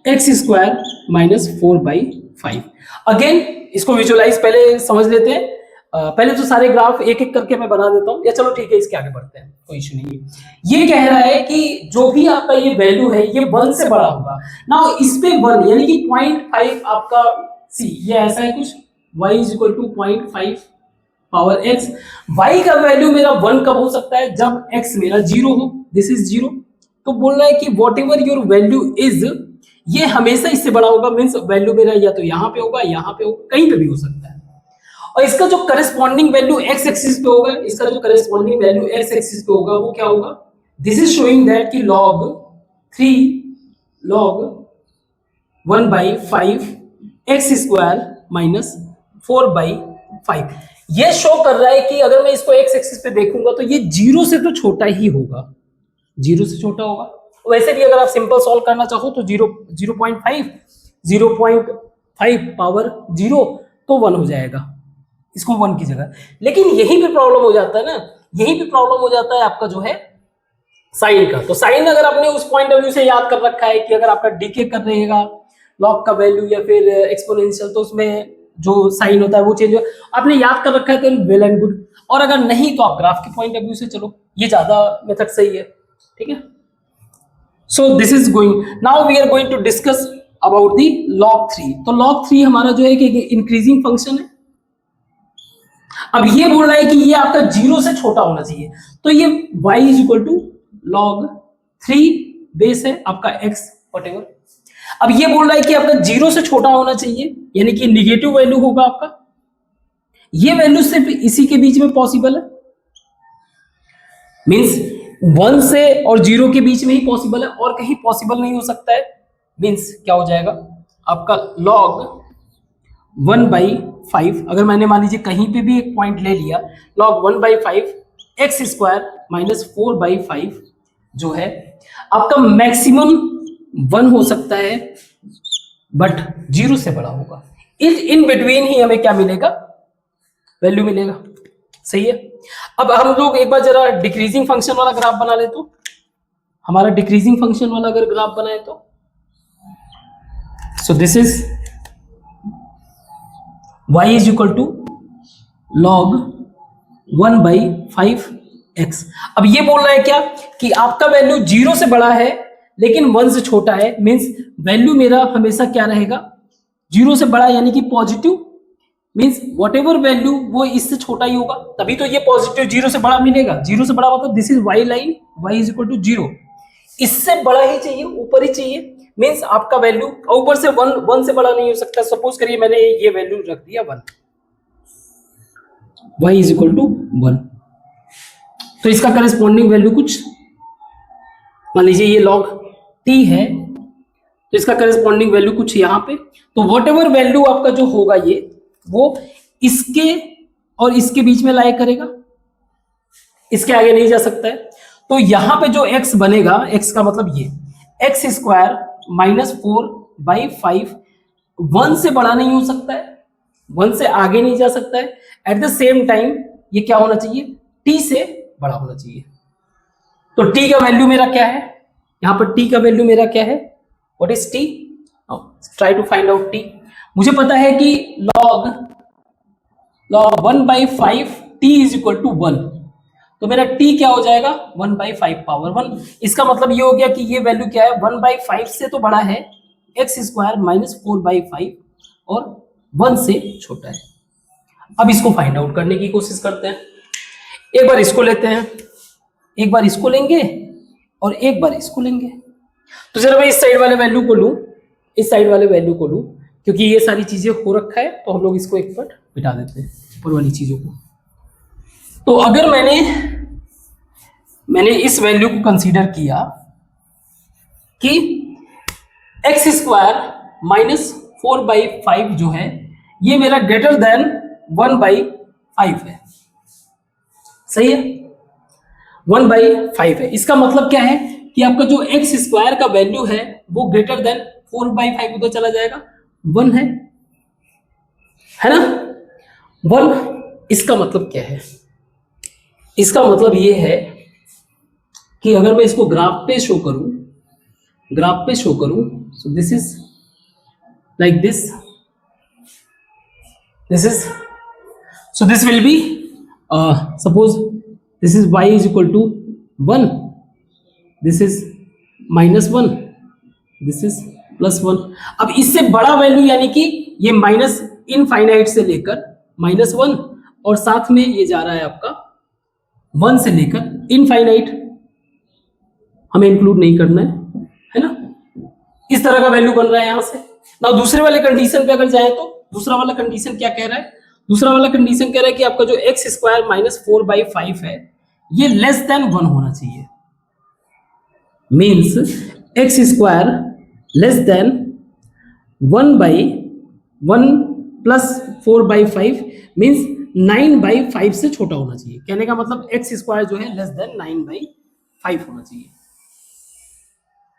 A: x² माइनस 4/5। अगेन इसको विजुअलाइज पहले समझ लेते हैं। पहले तो सारे ग्राफ एक एक करके मैं बना देता हूं, या चलो ठीक है इसके आगे बढ़ते हैं, कोई इशू नहीं है। ये कह रहा है कि जो भी आपका ये वैल्यू है ये 1 से बड़ा होगा ना, इस पे 1 यानी कि 0.5 आपका सी, ये ऐसा है कुछ, y is equal to 0.5 power x। y का वैल्यू मेरा 1 कब हो सकता है, जब x मेरा 0 हो, दिस इज 0। तो बोल रहा है कि what ever your value is, ये हमेशा इससे बड़ा होगा, मीन्स वैल्यू मेरा या तो यहाँ पे होगा, यहाँ पे होगा, कहीं पे भी हो सकता है। और इसका जो करस्पॉन्डिंग वैल्यू x एक्सिस पे होगा, इसका जो करस्पॉन्डिंग वैल्यू x एक्सिस पे होगा वो क्या होगा, दिस इज शोइंग दैट कि log 1/5 x² माइनस 4/5, ये शो कर रहा है कि अगर मैं इसको x एक्सिस पे देखूंगा तो ये 0 से तो छोटा ही होगा, 0 से छोटा होगा। वैसे भी अगर आप सिंपल सॉल्व करना चाहो तो 0.5 पावर 0 तो 1 हो जाएगा, इसको 1 की जगह। लेकिन यहीं पे प्रॉब्लम हो जाता है ना, यहीं पे प्रॉब्लम हो जाता है आपका जो है साइन का। तो साइन अगर आपने उस पॉइंट ऑफ व्यू से याद कर रखा है कि अगर आपका डीके कर रहेगा लॉग का वैल्यू या फिर एक्सपोनेंशियल, तो उसमें जो साइन होता है वो चेंज हो, आपने याद कर रखा है तो वेल एंड गुड। और अगर नहीं तो आप ग्राफ के पॉइंट ऑफ व्यू से चलो, ये ज्यादा मेथड सही है, ठीक है। So this is going, now we are going to discuss about the log 3। तो log 3 हमारा जो है कि इंक्रीजिंग फंक्शन है। अब ये बोल रहा है कि ये आपका 0 से छोटा होना चाहिए, तो ये y is equal to log 3 base है आपका x व्हाटएवर। अब ये बोल रहा है कि आपका 0 से छोटा होना चाहिए, यानी कि निगेटिव वैल्यू होगा आपका। ये वैल्यू सिर्फ इसी के बीच में पॉसिबल है, मींस 1 से और 0 के बीच में ही पॉसिबल है, और कहीं पॉसिबल नहीं हो सकता है। मींस क्या हो जाएगा आपका log 1/5, अगर मैंने मान लीजिए कहीं पे भी एक पॉइंट ले लिया, log 1/5 x² माइनस 4/5 जो है आपका मैक्सिमम 1 हो सकता है, बट 0 से बड़ा होगा। इन बिटवीन ही हमें क्या मिलेगा, वैल्यू मिलेगा, सही है। अब हम लोग एक बार जरा डिक्रीजिंग फंक्शन वाला ग्राफ बना ले, तो हमारा डिक्रीजिंग फंक्शन वाला अगर ग्राफ बनाए तो, so this is y is equal to log 1/5x। अब ये बोल रहा है क्या कि आपका वैल्यू 0 से बड़ा है लेकिन 1 से छोटा है, मींस वैल्यू मेरा हमेशा क्या रहेगा, 0 से बड़ा यानी कि positive, means what ever value वो इससे छोटा ही होगा, तभी तो ये पॉजिटिव 0 से बड़ा मिलेगा। 0 से बड़ा मतलब this is y line, y is equal to 0, इससे बड़ा ही चाहिए, ऊपर ही चाहिए, मीन्स आपका वैल्यू ऊपर से वन से बड़ा नहीं हो सकता। सपोज करिए मैंने ये वैल्यू रख दिया 1, y इज इक्वल टू 1, तो इसका करस्पॉन्डिंग वैल्यू कुछ मान लीजिए ये log t है, तो इसका करस्पॉन्डिंग वैल्यू कुछ यहाँ पे, तो वट एवर वैल्यू आपका जो होगा ये वो इसके और इसके बीच में लाई करेगा, इसके आगे नहीं जा सकता है। तो यहां पे जो x बनेगा, x का मतलब ये x स्क्वायर माइनस 4/5 1 से बड़ा नहीं हो सकता है, 1 से आगे नहीं जा सकता है। एट द सेम टाइम ये क्या होना चाहिए, t से बड़ा होना चाहिए। तो t का वैल्यू मेरा क्या है, यहां पर t का वैल्यू मेरा क्या है, what is t, try to find out t। मुझे पता है कि log 1/5 t is equal to 1, तो मेरा t क्या हो जाएगा 1/5 पावर 1। इसका मतलब ये हो गया कि ये वैल्यू क्या है, 1/5 से तो बड़ा है, x स्क्वायर माइनस 4/5 और 1 से छोटा है। अब इसको फाइंड आउट करने की कोशिश करते हैं। एक बार इसको लेते हैं, एक बार इसको लेंगे और एक बार इसको लेंगे। तो जरा मैं इस साइड वाले वैल्यू को लूं, इस साइड वाले वैल्यू को लूं, क्योंकि ये सारी चीजें हो रखा है तो हम लोग इसको एक बार मिटा देते हैं ऊपर वाली चीजों को। तो अगर मैंने इस वैल्यू को कंसीडर किया कि x स्क्वायर माइनस 4/5 जो है ये मेरा ग्रेटर देन 1/5 है, सही है, 1/5 है। इसका मतलब क्या है कि आपका जो x स्क्वायर का वैल्यू है वो ग्रेटर देन 4/5 उधर चला जाएगा, 1 है ना, 1। इसका मतलब क्या है, इसका मतलब ये है कि अगर मैं इसको ग्राफ पे शो करूं, so this is like this is, so this will be suppose this is y is equal to 1, this is -1, this is +1। अब इससे बड़ा वैल्यू यानी कि ये माइनस इनफाइनाइट से लेकर -1 और साथ में ये जा रहा है आपका 1 से लेकर इनफाइनाइट, हमें इंक्लूड नहीं करना है ना, इस तरह का वैल्यू बन रहा है यहां से ना। दूसरे वाले कंडीशन पे अगर जाए तो दूसरा वाला कंडीशन क्या कह रहा है, दूसरा वाला कंडीशन कह रहा है कि आपका जो x स्क्वायर माइनस 4/5 है ये लेस देन 1 होना चाहिए, means x square less than 1/1 plus 4/5 means 9/5 से छोटा होना चाहिए। कहने का मतलब x स्क्वायर जो है लेस देन 9/5 होना चाहिए।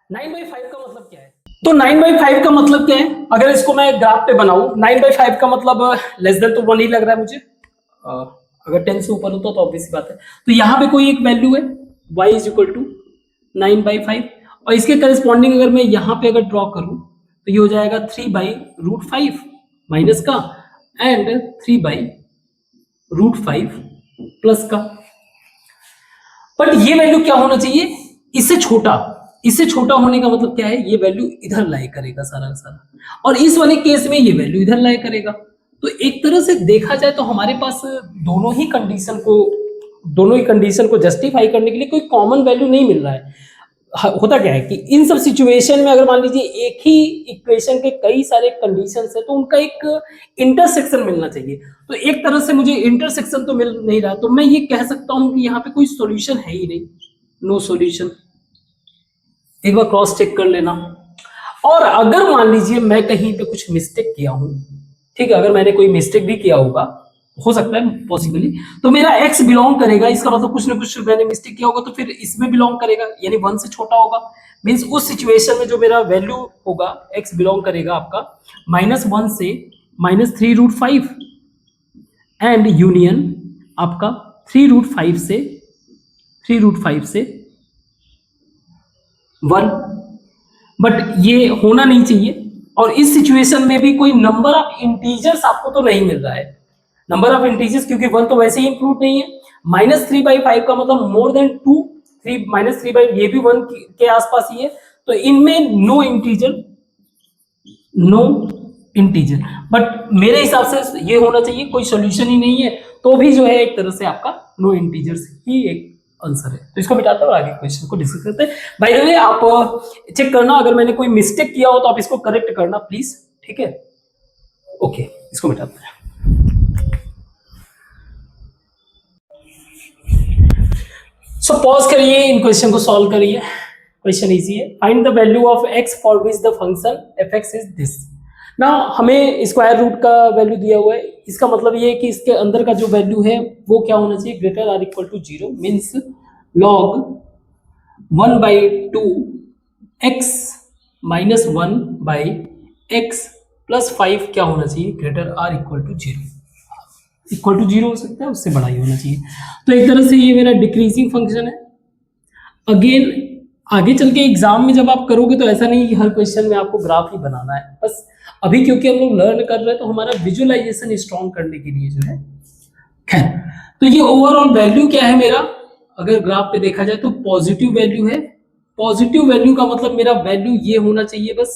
A: 9/5 का मतलब क्या है, तो 9/5 का मतलब क्या है, अगर इसको मैं ग्राफ पे बनाऊं, 9/5 का मतलब लेस देन तो 1 ही लग रहा है मुझे, अगर 10 से ऊपर होता तो ऑब्वियस बात है। तो यहाँ पे कोई एक वैल्यू है y इज इक्वल टू 9/5 और इसके करस्पॉन्डिंग अगर मैं यहाँ पे अगर ड्रॉ करूं तो ये हो जाएगा 3/√5 माइनस का एंड 3/√5 प्लस का। बट ये वैल्यू क्या होना चाहिए, इससे छोटा, इससे छोटा होने का मतलब क्या है, ये वैल्यू इधर लाई करेगा सारा का सारा, और इस वाले केस में ये वैल्यू इधर लाई करेगा। तो एक तरह से देखा जाए तो हमारे पास दोनों ही कंडीशन को जस्टिफाई करने के लिए कोई कॉमन वैल्यू नहीं मिल रहा है। होता क्या है कि इन सब सिचुएशन में अगर मान लीजिए एक ही इक्वेशन के कई सारे कंडीशंस है तो उनका एक इंटरसेक्शन मिलना चाहिए। तो एक तरह से मुझे इंटरसेक्शन तो मिल नहीं रहा, तो मैं ये कह सकता हूं कि यहाँ पे कोई सॉल्यूशन है ही नहीं, नो सॉल्यूशन। एक बार क्रॉस चेक कर लेना। और अगर मान लीजिए मैं कहीं पे कुछ मिस्टेक किया हूं, ठीक है, अगर मैंने कोई मिस्टेक भी किया होगा, हो सकता है पॉसिबली, तो मेरा x बिलोंग करेगा, इसका मतलब कुछ ना कुछ मैंने मिस्टेक किया होगा तो फिर इसमें बिलोंग करेगा, यानी 1 से छोटा होगा। मींस उस सिचुएशन में जो मेरा वैल्यू होगा x बिलोंग करेगा आपका -1 से -3√5 एंड यूनियन आपका 3√5 से 1। बट ये होना नहीं चाहिए, और इस सिचुएशन में भी कोई नंबर ऑफ इंटीजर्स आपको तो नहीं मिल रहा है, नंबर ऑफ इंटीजर्स, क्योंकि 1 तो वैसे ही इंक्लूड नहीं है। -3/5 का मतलब मोर देन 2, -3 ये भी 1 के आसपास ही है, तो इनमें नो इंटीजर। बट मेरे हिसाब से ये होना चाहिए, कोई सोल्यूशन ही नहीं है तो भी जो है एक तरह से आपका नो इंटीजर्स ही एक आंसर है। तो इसको मिटाते हैं और आगे क्वेश्चन को डिस्कस करते हैं। बाय द वे आप चेक करना, अगर मैंने कोई मिस्टेक किया हो तो आप इसको करेक्ट करना प्लीज, ठीक है। ओके, इसको मिटाते हैं। सो पॉज करिए, इन क्वेश्चन को सॉल्व करिए। क्वेश्चन इजी है। Find the value of x for which the function fx is this. ना हमें स्क्वायर रूट का वैल्यू दिया हुआ है, इसका मतलब ये है कि इसके अंदर का जो वैल्यू है वो क्या होना चाहिए, greater or equal to 0, means log 1/2 x minus 1/x plus 5 क्या होना चाहिए, greater or equal to 0। Equal to 0 हो सकता है, उससे बड़ा ही होना चाहिए। तो एक तरह से ये मेरा डिक्रीजिंग फंक्शन है। अगेन आगे चल के एग्जाम में जब आप करोगे तो ऐसा नहीं कि हर क्वेश्चन में आपको ग्राफ ही बनाना है, बस अभी क्योंकि हम लोग लर्न कर रहे हैं तो हमारा विजुअलाइजेशन स्ट्रॉन्ग करने के लिए जो है। खैर, तो ये ओवरऑल वैल्यू क्या है मेरा, अगर ग्राफ पे देखा जाए तो पॉजिटिव वैल्यू है। पॉजिटिव वैल्यू का मतलब मेरा वैल्यू ये होना चाहिए बस।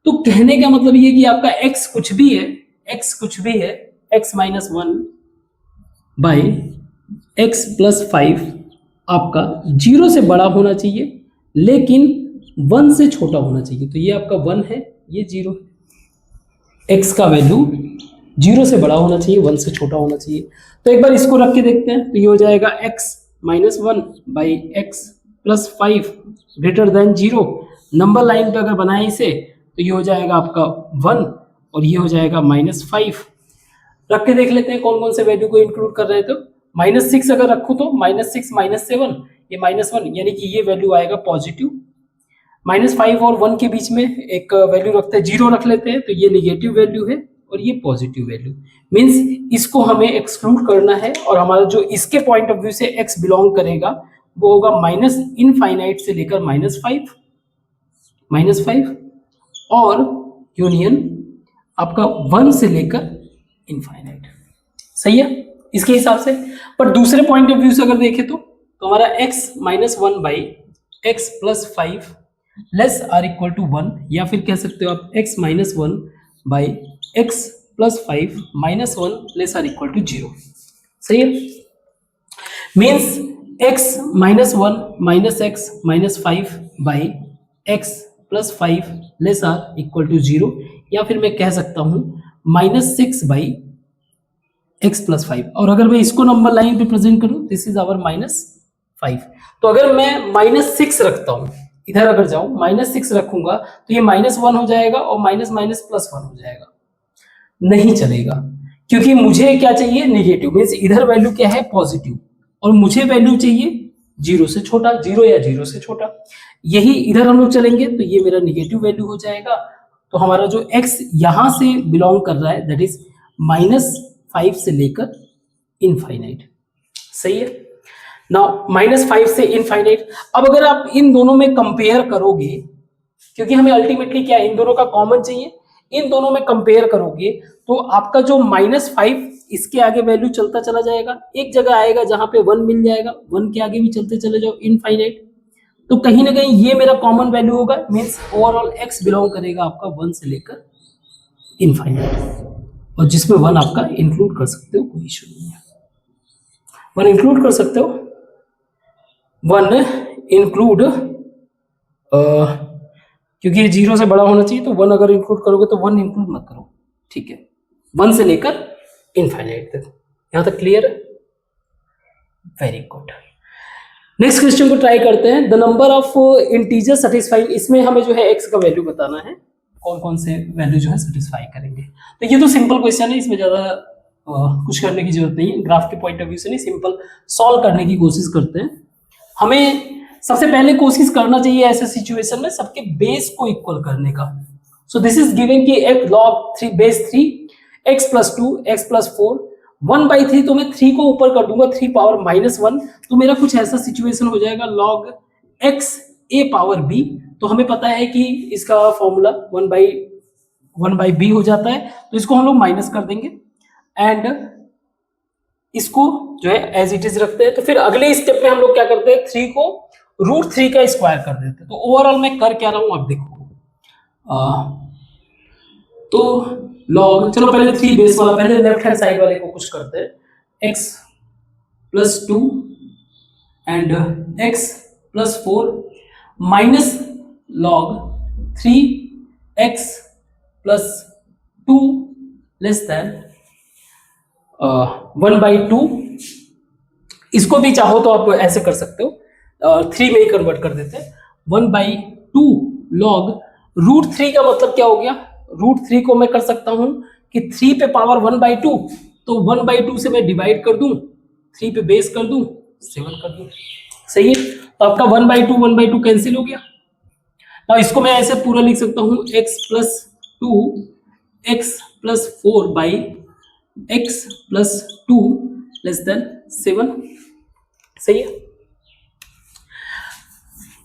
A: तो कहने का मतलब ये कि आपका x कुछ भी है, x कुछ भी है, x minus 1 by x plus 5 आपका 0 से बड़ा होना चाहिए लेकिन 1 से छोटा होना चाहिए। तो ये आपका 1 है, ये 0 है। x का वैल्यू 0 से बड़ा होना चाहिए, 1 से छोटा होना चाहिए। तो एक बार इसको रख के देखते हैं। तो ये हो जाएगा x minus 1 by x plus 5 greater than 0। Number line पे अगर बनाए इसे तो ये हो जाएगा आपका 1 और ये हो जाएगा माइनस 5। रख के देख लेते हैं कौन कौन से वैल्यू को इंक्लूड कर रहे हैं। तो -6 अगर रखूं तो -6 -7 ये -1, यानी कि ये वैल्यू आएगा पॉजिटिव। -5 और 1 के बीच में एक वैल्यू रखते हैं, 0 रख लेते हैं, तो ये निगेटिव वैल्यू है और ये पॉजिटिव वैल्यू। मीन्स इसको हमें एक्सक्लूड करना है और हमारा जो इसके पॉइंट ऑफ व्यू से x बिलोंग करेगा वो होगा माइनस इनफाइनाइट से लेकर -5 और यूनियन आपका 1 से लेकर इनफाइनाइट। सही है इसके हिसाब से। पर दूसरे पॉइंट ऑफ व्यू से अगर देखें तो हमारा x minus 1 by x plus 5 less or equal to 1, या फिर कह सकते हो आप x minus 1 by x plus 5 minus 1 less or equal to 0। सही है। Means x minus 1 minus x minus 5 by x plus 5 less or equal to 0, या फिर मैं कह सकता हूं -6 बाई x प्लस 5। और अगर मैं इसको नंबर लाइन पे प्रेजेंट करूं, दिस इज आवर -5। तो अगर मैं -6 रखता हूं, इधर अगर जाऊं -6 रखूंगा तो ये -1 हो जाएगा और माइनस माइनस प्लस 1 हो जाएगा। नहीं चलेगा क्योंकि मुझे क्या चाहिए, नेगेटिव। मीन्स इधर वैल्यू क्या है, पॉजिटिव, और मुझे वैल्यू चाहिए 0 से छोटा, 0 या 0 से छोटा। यही इधर हम लोग चलेंगे तो ये मेरा नेगेटिव वैल्यू हो जाएगा। तो हमारा जो x यहां से बिलोंग कर रहा है दैट इज -5 से लेकर इनफाइनाइट। सही है। नाउ -5 से इनफाइनाइट। अब अगर आप इन दोनों में कंपेयर करोगे, क्योंकि हमें अल्टीमेटली क्या इन दोनों का कॉमन चाहिए, इन दोनों में कंपेयर करोगे तो आपका जो -5 इसके आगे वैल्यू चलता चला जाएगा, एक जगह आएगा जहां पे 1 मिल जाएगा, 1 के आगे भी चलते चले जाओ इनफाइनाइट। तो कहीं ना कहीं ये मेरा कॉमन वैल्यू होगा। मीन्स ओवरऑल x बिलोंग करेगा आपका 1 से लेकर इनफाइनाइट, और जिसमें 1 आपका इंक्लूड कर सकते हो, कोई इशू नहीं है। 1 इंक्लूड कर सकते हो, 1 इंक्लूड, क्योंकि ये 0 से बड़ा होना चाहिए तो 1 अगर इंक्लूड करोगे तो 1 इंक्लूड मत करो, ठीक है। 1 से लेकर इनफाइनाइट तक। यहां तक क्लियर है? Very good. नेक्स्ट क्वेश्चन को ट्राई करते हैं। The number of integer satisfying, इसमें हमें जो है x का वैल्यू बताना है, कौन कौन से वैल्यू जो है सेटिस्फाई करेंगे। तो ये तो सिंपल क्वेश्चन है, इसमें ज्यादा कुछ करने की जरूरत नहीं है। ग्राफ के पॉइंट ऑफ व्यू से नहीं, सिंपल सॉल्व करने की कोशिश करते हैं। हमें सबसे पहले कोशिश करना चाहिए ऐसे सिचुएशन में सबके बेस को इक्वल करने का। सो दिस इज गिवन कि एक log 3 base 3 x plus 2 x plus 4 1/3, तो मैं 3 को ऊपर कर दूंगा 3 पावर -1, तो मेरा कुछ ऐसा सिचुएशन हो जाएगा log x a power b। तो हमें पता है कि इसका फॉर्मूला 1/b हो जाता है, तो इसको हम लोग माइनस कर देंगे एंड इसको जो है एज इट इज रखते हैं। तो फिर अगले स्टेप में हम लोग क्या करते हैं, 3 को √3 का स्क्वायर कर देते हैं। तो ओवरऑल मैं कर क्या रहा हूं आप देखो। तो लॉग, चलो पहले 3 बेस वाला, पहले लेफ्ट हैंड साइड वाले को कुछ करते हैं। x plus 2 and x plus 4 minus log 3x plus 2 less than 1/2। इसको भी चाहो तो आप ऐसे कर सकते हो, 3 में ही कन्वर्ट कर देते हैं। 1/2 लॉग रूट 3 का मतलब क्या हो गया, रूट 3 को मैं कर सकता हूं कि 3 पे पावर 1/2, तो 1/2 से मैं डिवाइड कर दूं, 3 पे बेस कर दूं, 7 कर दूं। सही है, तो आपका 1/2 कैंसिल हो गया। अब इसको मैं ऐसे पूरा लिख सकता हूं x plus 2 x plus 4 by x plus 2 less than 7। सही है,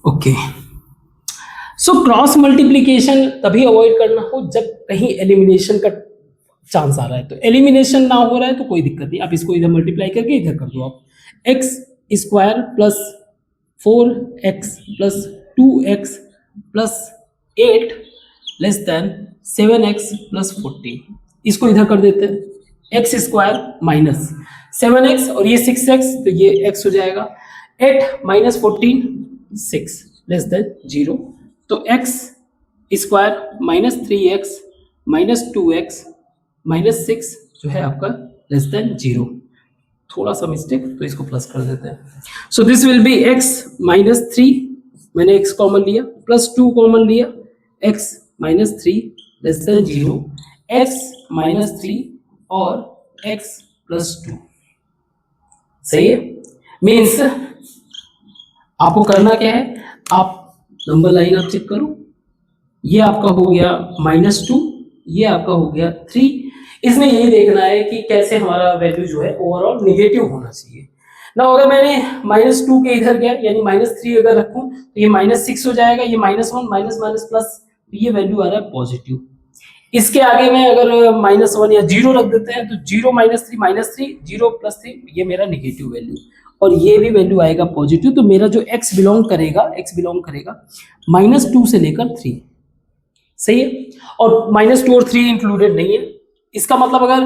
A: ओके। सो क्रॉस मल्टीप्लीकेशन तभी अवॉइड करना हो जब कहीं एलिमिनेशन का चांस आ रहा है। तो एलिमिनेशन ना हो रहा है तो कोई दिक्कत नहीं, आप इसको इधर मल्टीप्लाई करके इधर कर दो आप। X square plus 4x plus 2x plus 8 less than 7x plus 14। इसको इधर कर देते हैं, एक्स स्क्वायर माइनस 7x और ये 6x, तो ये x हो जाएगा। 8 माइनस 14 6 लेस देन 0। तो x square minus 3x minus 2x minus 6 जो है आपका लेस देन 0। थोड़ा सा मिस्टेक, तो इसको प्लस कर देते हैं। So this will be x minus 3, मैंने x कॉमन लिया, प्लस 2 कॉमन लिया, x minus 3 less than 0, x minus 3 और x प्लस 2। सही है, मीन्स आपको करना क्या है, आप नंबर लाइन आप चेक करो, ये आपका हो गया -2, ये आपका हो गया 3। इसमें यही देखना है कि कैसे हमारा वैल्यू जो है ओवरऑल नेगेटिव होना चाहिए ना। अगर मैंने -2 के इधर गया यानी -3 अगर रखूं तो ये -6 हो जाएगा, ये -1 माइनस माइनस प्लस, तो ये वैल्यू आ रहा है पॉजिटिव। इसके आगे में अगर -1 या 0 रख देते हैं तो 0 -3 0 प्लस 3, ये मेरा नेगेटिव वैल्यू, और ये भी वैल्यू आएगा पॉजिटिव। तो मेरा जो x बिलोंग करेगा -2 से लेकर 3। सही है, और -2 और 3 इंक्लूडेड नहीं है। इसका मतलब अगर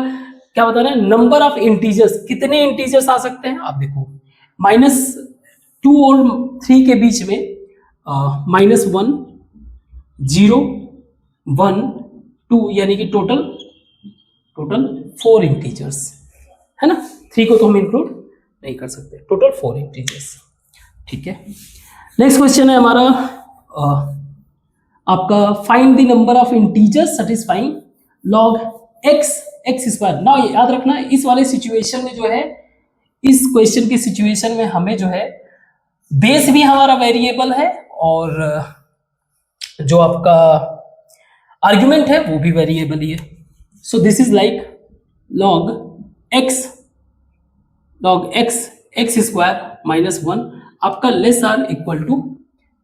A: क्या बता रहे हैं, नंबर ऑफ इंटीजर्स, कितने इंटीजर्स आ सकते हैं आप देखो, -2 और 3 के बीच में -1 0 1 2 यानी कि टोटल 4 इंटीजर्स है ना। 3 को तो हम इंक्लूड नहीं कर सकते, टोटल 4 इंटीजर्स। ठीक है, नेक्स्ट क्वेश्चन है हमारा आपका find the number of integers satisfying log x square. ना याद रखना, इस वाले सिचुएशन में जो है, इस क्वेश्चन की सिचुएशन में हमें जो है बेस भी हमारा वेरिएबल है और जो आपका आर्गुमेंट है वो भी वेरिएबल ही है। So this is like log x square -1 आपका लेस आर इक्वल टू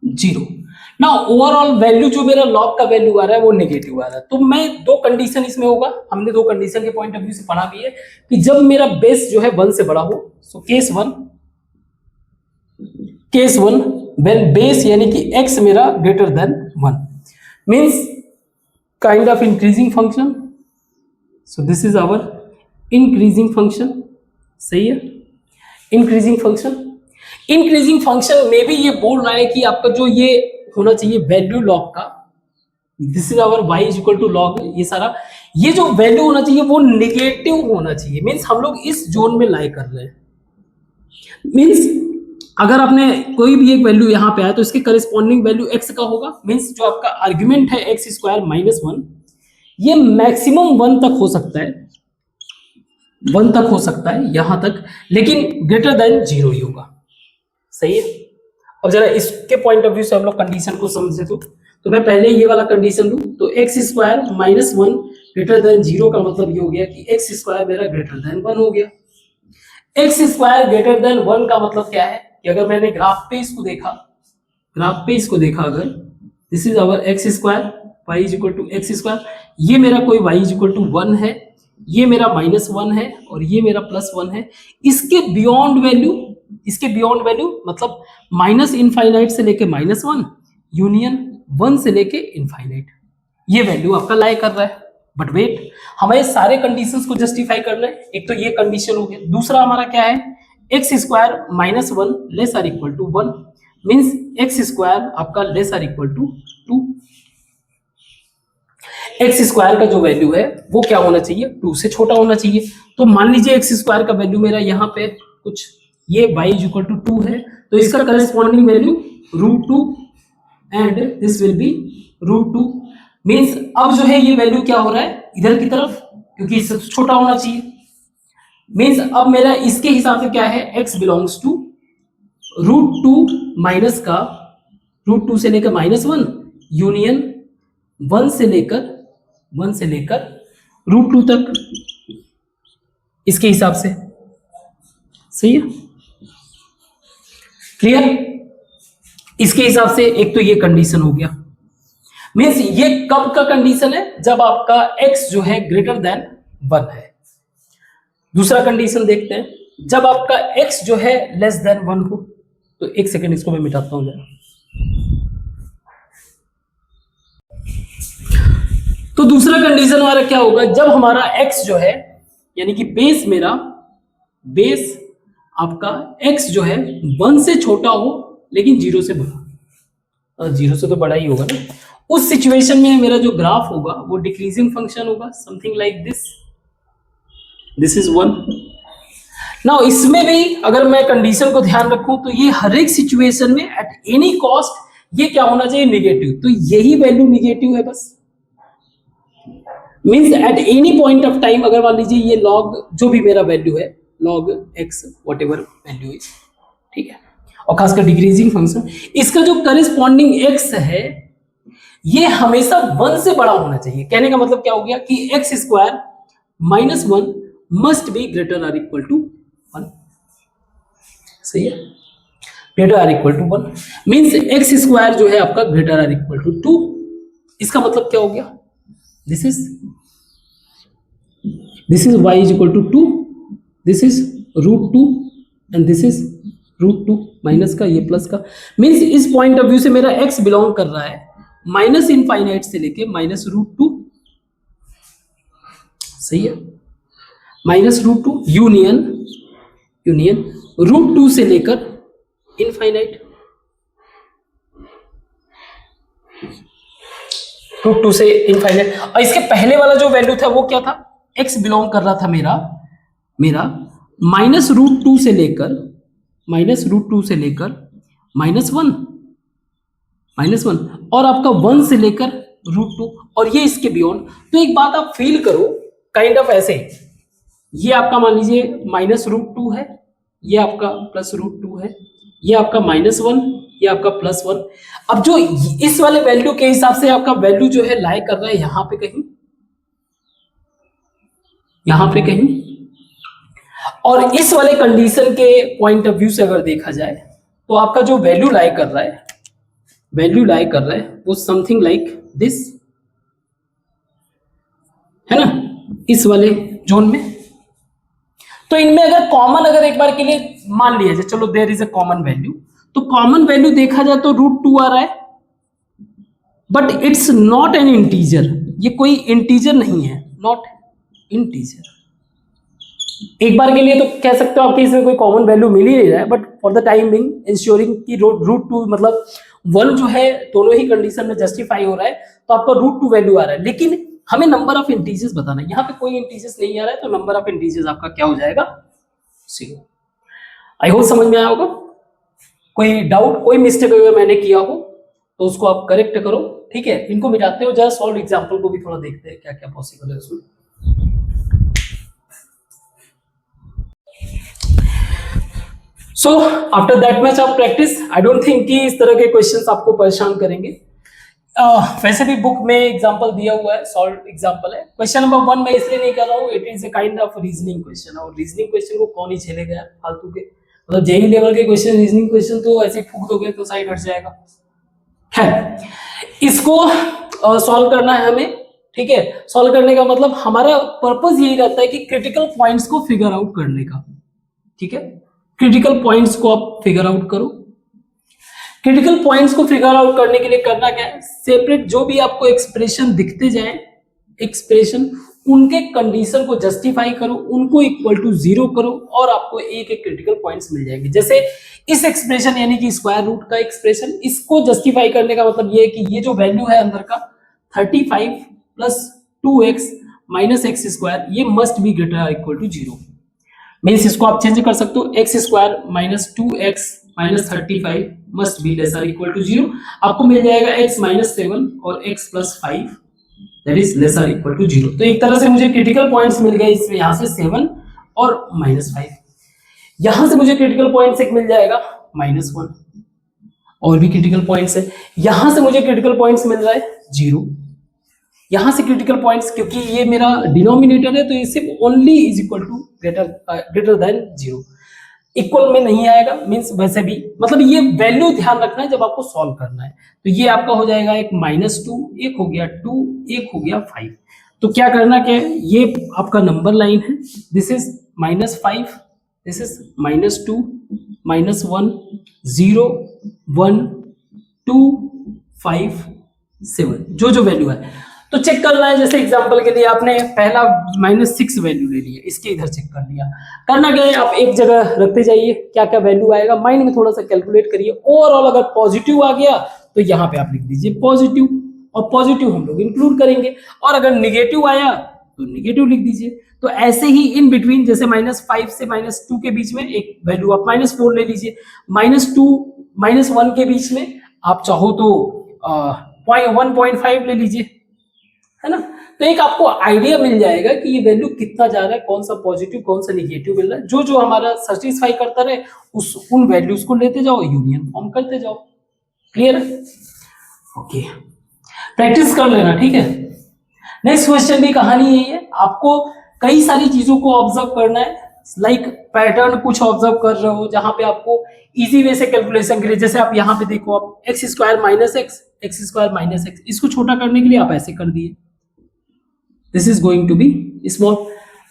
A: 0। ना ओवरऑल वैल्यू जो मेरा लॉग का वैल्यू आ रहा है वो नेगेटिव आ रहा है। तो मैं दो कंडीशन इसमें होगा, हमने दो कंडीशन के पॉइंट ऑफ व्यू से पढ़ा भी है कि जब मेरा बेस जो है 1 से बड़ा हो। सो केस 1 व्हेन बेस यानी कि x मेरा greater than 1 means kind of increasing function. So this is our increasing function. सही है, इंक्रीजिंग फंक्शन में भी ये बोल रहा है कि आपका जो ये होना चाहिए वैल्यू लॉग का, this is our y is equal to log, ये सारा ये जो वैल्यू होना चाहिए वो नेगेटिव होना चाहिए। मींस हम लोग इस जोन में लाई कर रहे हैं। मींस अगर आपने कोई भी एक वैल्यू यहाँ पे आया तो इसके करस्पॉन्डिंग वैल्यू x का होगा। मींस जो आपका आर्ग्यूमेंट है x स्क्वायर -1, ये मैक्सिमम 1 तक हो सकता है, 1 तक हो सकता है यहां तक, लेकिन ग्रेटर देन 0 ही होगा। सही है, अब जरा इसके पॉइंट ऑफ व्यू से हम लोग कंडीशन को समझे तो मैं पहले ये वाला कंडीशन लूं तो x स्क्वायर -1 ग्रेटर देन 0 का मतलब ये हो गया कि x स्क्वायर मेरा ग्रेटर देन 1 हो गया। x स्क्वायर ग्रेटर देन 1 का मतलब क्या है कि अगर मैंने ग्राफ पे इसको देखा अगर this is our x square y is equal to x square, ये मेरा कोई y इज इक्वल टू 1 है, ये मेरा -1 है और ये मेरा +1 है। इसके बियॉन्ड वैल्यू मतलब माइनस इनफाइनाइट से लेके -1 यूनियन 1 से लेके इनफाइनाइट, ये वैल्यू आपका लाई कर रहा है। बट वेट, हमें सारे कंडीशंस को जस्टिफाई करना है। एक तो ये कंडीशन हो गया, दूसरा हमारा क्या है, x square minus one less or equal to one, means x square आपका less or equal to two. X square का जो वैल्यू है वो क्या होना चाहिए, टू से छोटा होना चाहिए। तो मान लीजिए एक्स स्क्वायर का वैल्यू मेरा यहाँ पे कुछ ये y is equal to two है, तो इसका corresponding value root two and this will be root two. Means अब जो है ये वैल्यू क्या हो रहा है इधर की तरफ, क्योंकि इससे छोटा होना चाहिए। मीन्स अब मेरा इसके हिसाब से क्या है, x belongs to root two minus का रूट टू से लेकर माइनस वन यूनियन वन से लेकर रूट टू तक, इसके हिसाब से। सही है, क्लियर। इसके हिसाब से एक तो ये कंडीशन हो गया। मीन्स ये कब का कंडीशन है, जब आपका x जो है ग्रेटर देन वन है। दूसरा कंडीशन देखते हैं, जब आपका x जो है लेस देन वन हो। तो एक सेकेंड इसको मैं मिटाता हूं जरा। तो दूसरा कंडीशन हमारा क्या होगा, जब हमारा x जो है यानी कि बेस आपका x जो है वन से छोटा हो लेकिन जीरो से बड़ा, जीरो से तो बड़ा ही होगा ना। उस सिचुएशन में मेरा जो ग्राफ होगा वो डिक्रीजिंग फंक्शन होगा, something like this is one. Now इसमें भी अगर मैं कंडीशन को ध्यान रखूं तो ये हर एक सिचुएशन में एट एनी कॉस्ट ये क्या होना चाहिए, निगेटिव। तो यही वैल्यू निगेटिव है बस। Means at any point of time अगर मान लीजिए ये लॉग जो भी मेरा वैल्यू है, log x what ever value is, ठीक है, और खासकर डिक्रीजिंग फंक्शन, इसका जो करिस्पॉन्डिंग एक्स है ये हमेशा वन से बड़ा होना चाहिए। कहने का मतलब क्या हो गया कि x square minus one must be greater or equal to one. सही है, greater or equal to one means x square जो है आपका greater or equal to two. इसका मतलब क्या हो गया, this is y is equal to two, this is root two and this is root two, minus का ये प्लस का। मीन्स इस पॉइंट ऑफ व्यू से मेरा x बिलोंग कर रहा है माइनस इनफाइनाइट से लेके माइनस रूट टू। सही है, minus root two union root two से लेकर इनफाइनाइट, रूट टू से इनफाइनाइट। और इसके पहले वाला जो वैल्यू था वो क्या था, x बिलोंग कर रहा था मेरा माइनस रूट टू से लेकर माइनस वन और आपका वन से लेकर रूट टू, और ये इसके बियॉन्ड। तो एक बात आप फील करो काइंड ऑफ ऐसे, ये आपका मान लीजिए माइनस रूट टू है, ये आपका प्लस रूट टू है, ये आपका माइनस वन, ये आपका प्लस वन। अब जो इस वाले वैल्यू के हिसाब से आपका वैल्यू जो है लाई कर रहा है यहां पे कहीं, और इस वाले कंडीशन के पॉइंट ऑफ व्यू से अगर देखा जाए तो आपका जो वैल्यू लाई कर रहा है वो समथिंग लाइक दिस है ना, इस वाले जोन में। तो इनमें अगर एक बार के लिए मान लिया जाए, चलो there is a common value, तो कॉमन वैल्यू देखा जाए तो रूट टू आ रहा है, but it's not an integer. ये कोई इंटीजर नहीं है, नॉट इंटीजर। एक बार के लिए तो कह सकते हो आपके इसमें कोई कॉमन वैल्यू मिल ही नहीं रहा है, but for the time being ensuring कि रूट टू मतलब वन जो है दोनों ही कंडीशन में जस्टिफाई हो रहा है, तो आपका रूट टू वैल्यू आ रहा है। लेकिन हमें नंबर ऑफ इंटीजर्स बताना है, यहाँ पे कोई इंटीजर्स नहीं आ रहा है, तो नंबर ऑफ इंटीजर्स आपका क्या हो जाएगा, 0। आई होप समझ में आया होगा। कोई डाउट, कोई मिस्टेक अगर मैंने किया हो तो उसको आप करेक्ट करो, ठीक है। इनको मिटाते हो, जरा सॉल्व एग्जांपल को भी थोड़ा देखते हैं क्या क्या पॉसिबल है उसमें। So after that much of practice I don't think कि इस तरह के क्वेश्चंस आपको परेशान करेंगे। वैसे भी बुक में एग्जांपल दिया हुआ है, सॉल्व एग्जांपल है। क्वेश्चन नंबर 1 मैं इसलिए नहीं कर रहा हूँ, it is a kind of reasoning question, और रीजनिंग क्वेश्चन को कौन ही झेलेगा यार फालतू के, मतलब जेई लेवल के क्वेश्चन रीजनिंग क्वेश्चन तो ऐसे फूक दोगे तो साइड हट जाएगा। है इसको सॉल्व करना है हमें, ठीक है। सॉल्व करने का मतलब हमारा पर्पस यही रहता है कि क्रिटिकल पॉइंट्स को फिगर आउट करने का, ठीक है। क्रिटिकल पॉइंट्स को आप फिगर आउट करो। क्रिटिकल पॉइंट्स को फिगर आउट करने के लिए करना क्या है, सेपरेट जो भी आपको एक्सप्रेशन दिखते जाए एक्सप्रेशन, उनके कंडीशन को जस्टिफाई करो, उनको इक्वल टू 0 करो और आपको एक एक क्रिटिकल पॉइंट्स मिल जाएंगे। जैसे इस एक्सप्रेशन यानी कि स्क्वायर रूट का एक्सप्रेशन, इसको जस्टिफाई करने का मतलब ये है कि ये जो वैल्यू है अंदर का 35 plus 2x minus x square, ये must be greater equal to 0। Means इसको आप चेंज कर सकते हो, x square minus 2x minus 35 must be lesser equal to 0। आपको मिल जाएगा x माइनस 7 और x plus 5 that is lesser equal to 0। तो एक तरह से मुझे क्रिटिकल पॉइंट्स मिल गए इसमें, यहाँ से 7 और माइनस 5। यहां से मुझे क्रिटिकल पॉइंट्स एक मिल जाएगा -1, और भी क्रिटिकल पॉइंट्स है। यहां से मुझे क्रिटिकल पॉइंट्स मिल रहा है 0। यहां से क्रिटिकल पॉइंट्स, क्योंकि ये मेरा डिनोमिनेटर है तो ये सिर्फ only is equal to greater than 0, equal में नहीं आएगा। मींस वैसे भी मतलब ये वैल्यू ध्यान रखना है जब आपको सॉल्व करना है। तो ये आपका हो जाएगा एक -2, एक हो गया 2, एक हो गया 5। तो क्या करना क्या है, ये आपका नंबर लाइन है, दिस इज -5, दिस इज -2, -1, 0, 1, 2, 5, 7 जो वैल्यू है। तो चेक करना है, जैसे एग्जांपल के लिए आपने पहला -6 वैल्यू ले लिया, इसके इधर चेक कर लिया। करना क्या है, आप एक जगह रखते जाइए, क्या क्या वैल्यू आएगा माइंड में थोड़ा सा कैलकुलेट करिए। ओवरऑल अगर पॉजिटिव आ गया तो यहाँ पे आप लिख दीजिए पॉजिटिव, और पॉजिटिव हम लोग इंक्लूड करेंगे, और अगर निगेटिव आया तो निगेटिव लिख दीजिए। तो ऐसे ही इन बिटवीन, जैसे -5 से -2 के बीच में एक वैल्यू आप -4 ले लीजिए, -2 -1 के बीच में आप चाहो तो 1.5 ले लीजिए, है ना। तो एक आपको आइडिया मिल जाएगा कि ये वैल्यू कितना जा रहा है, कौन सा पॉजिटिव कौन सा निगेटिव मिल रहा है। जो हमारा सेटिस्फाई करता रहे उन वैल्यूज को लेते जाओ, यूनियन फॉर्म करते जाओ। क्लियर है? ओके, प्रैक्टिस कर लेना, ठीक है। नेक्स्ट क्वेश्चन भी कहानी यही है, आपको कई सारी चीजों को ऑब्जर्व करना है, लाइक पैटर्न कुछ ऑब्जर्व कर रहे हो जहां पे आपको इजी वे से कैलकुलेशन के लिए, जैसे आप यहाँ पे देखो, आप एक्स स्क्वायर माइनस एक्स, इसको छोटा करने के लिए आप ऐसे कर दिए, this is going to be small.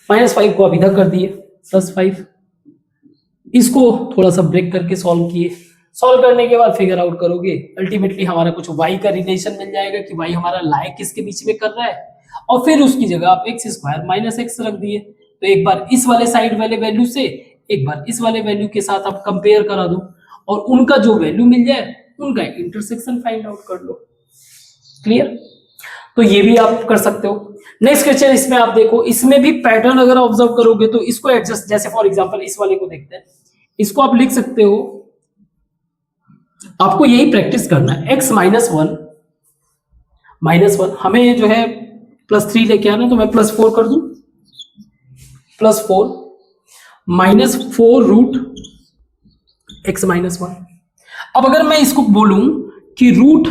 A: -5 को आप इधर कर दिए +5, इसको थोड़ा सा ब्रेक करके सॉल्व किए। सॉल्व करने के बाद फिगर आउट करोगे, अल्टीमेटली हमारा कुछ y का रिलेशन मिल जाएगा कि y हमारा लाइक किसके बीच में कर रहा है, और फिर उसकी जगह आप एक्स स्क्वायर माइनस एक्स रख दिए। तो एक बार इस वाले साइड वाले वैल्यू से एक बार इस वाले वैल्यू के साथ आप कंपेयर करा दो, और उनका जो वैल्यू मिल जाए उनका इंटरसेक्शन फाइंड आउट कर लो। क्लियर? तो ये भी आप कर सकते हो। नेक्स्ट क्वेश्चन, इसमें आप देखो, इसमें भी पैटर्न अगर ऑब्जर्व करोगे तो इसको एडजस्ट, जैसे फॉर एग्जांपल इस वाले को देखते हैं, इसको आप लिख सकते हो, आपको यही प्रैक्टिस करना है। x -1 हमें जो है +3 लेके आना, तो मैं +4 कर दूं, +4 -4 रूट x -1। अब अगर मैं इसको बोलूं कि रूट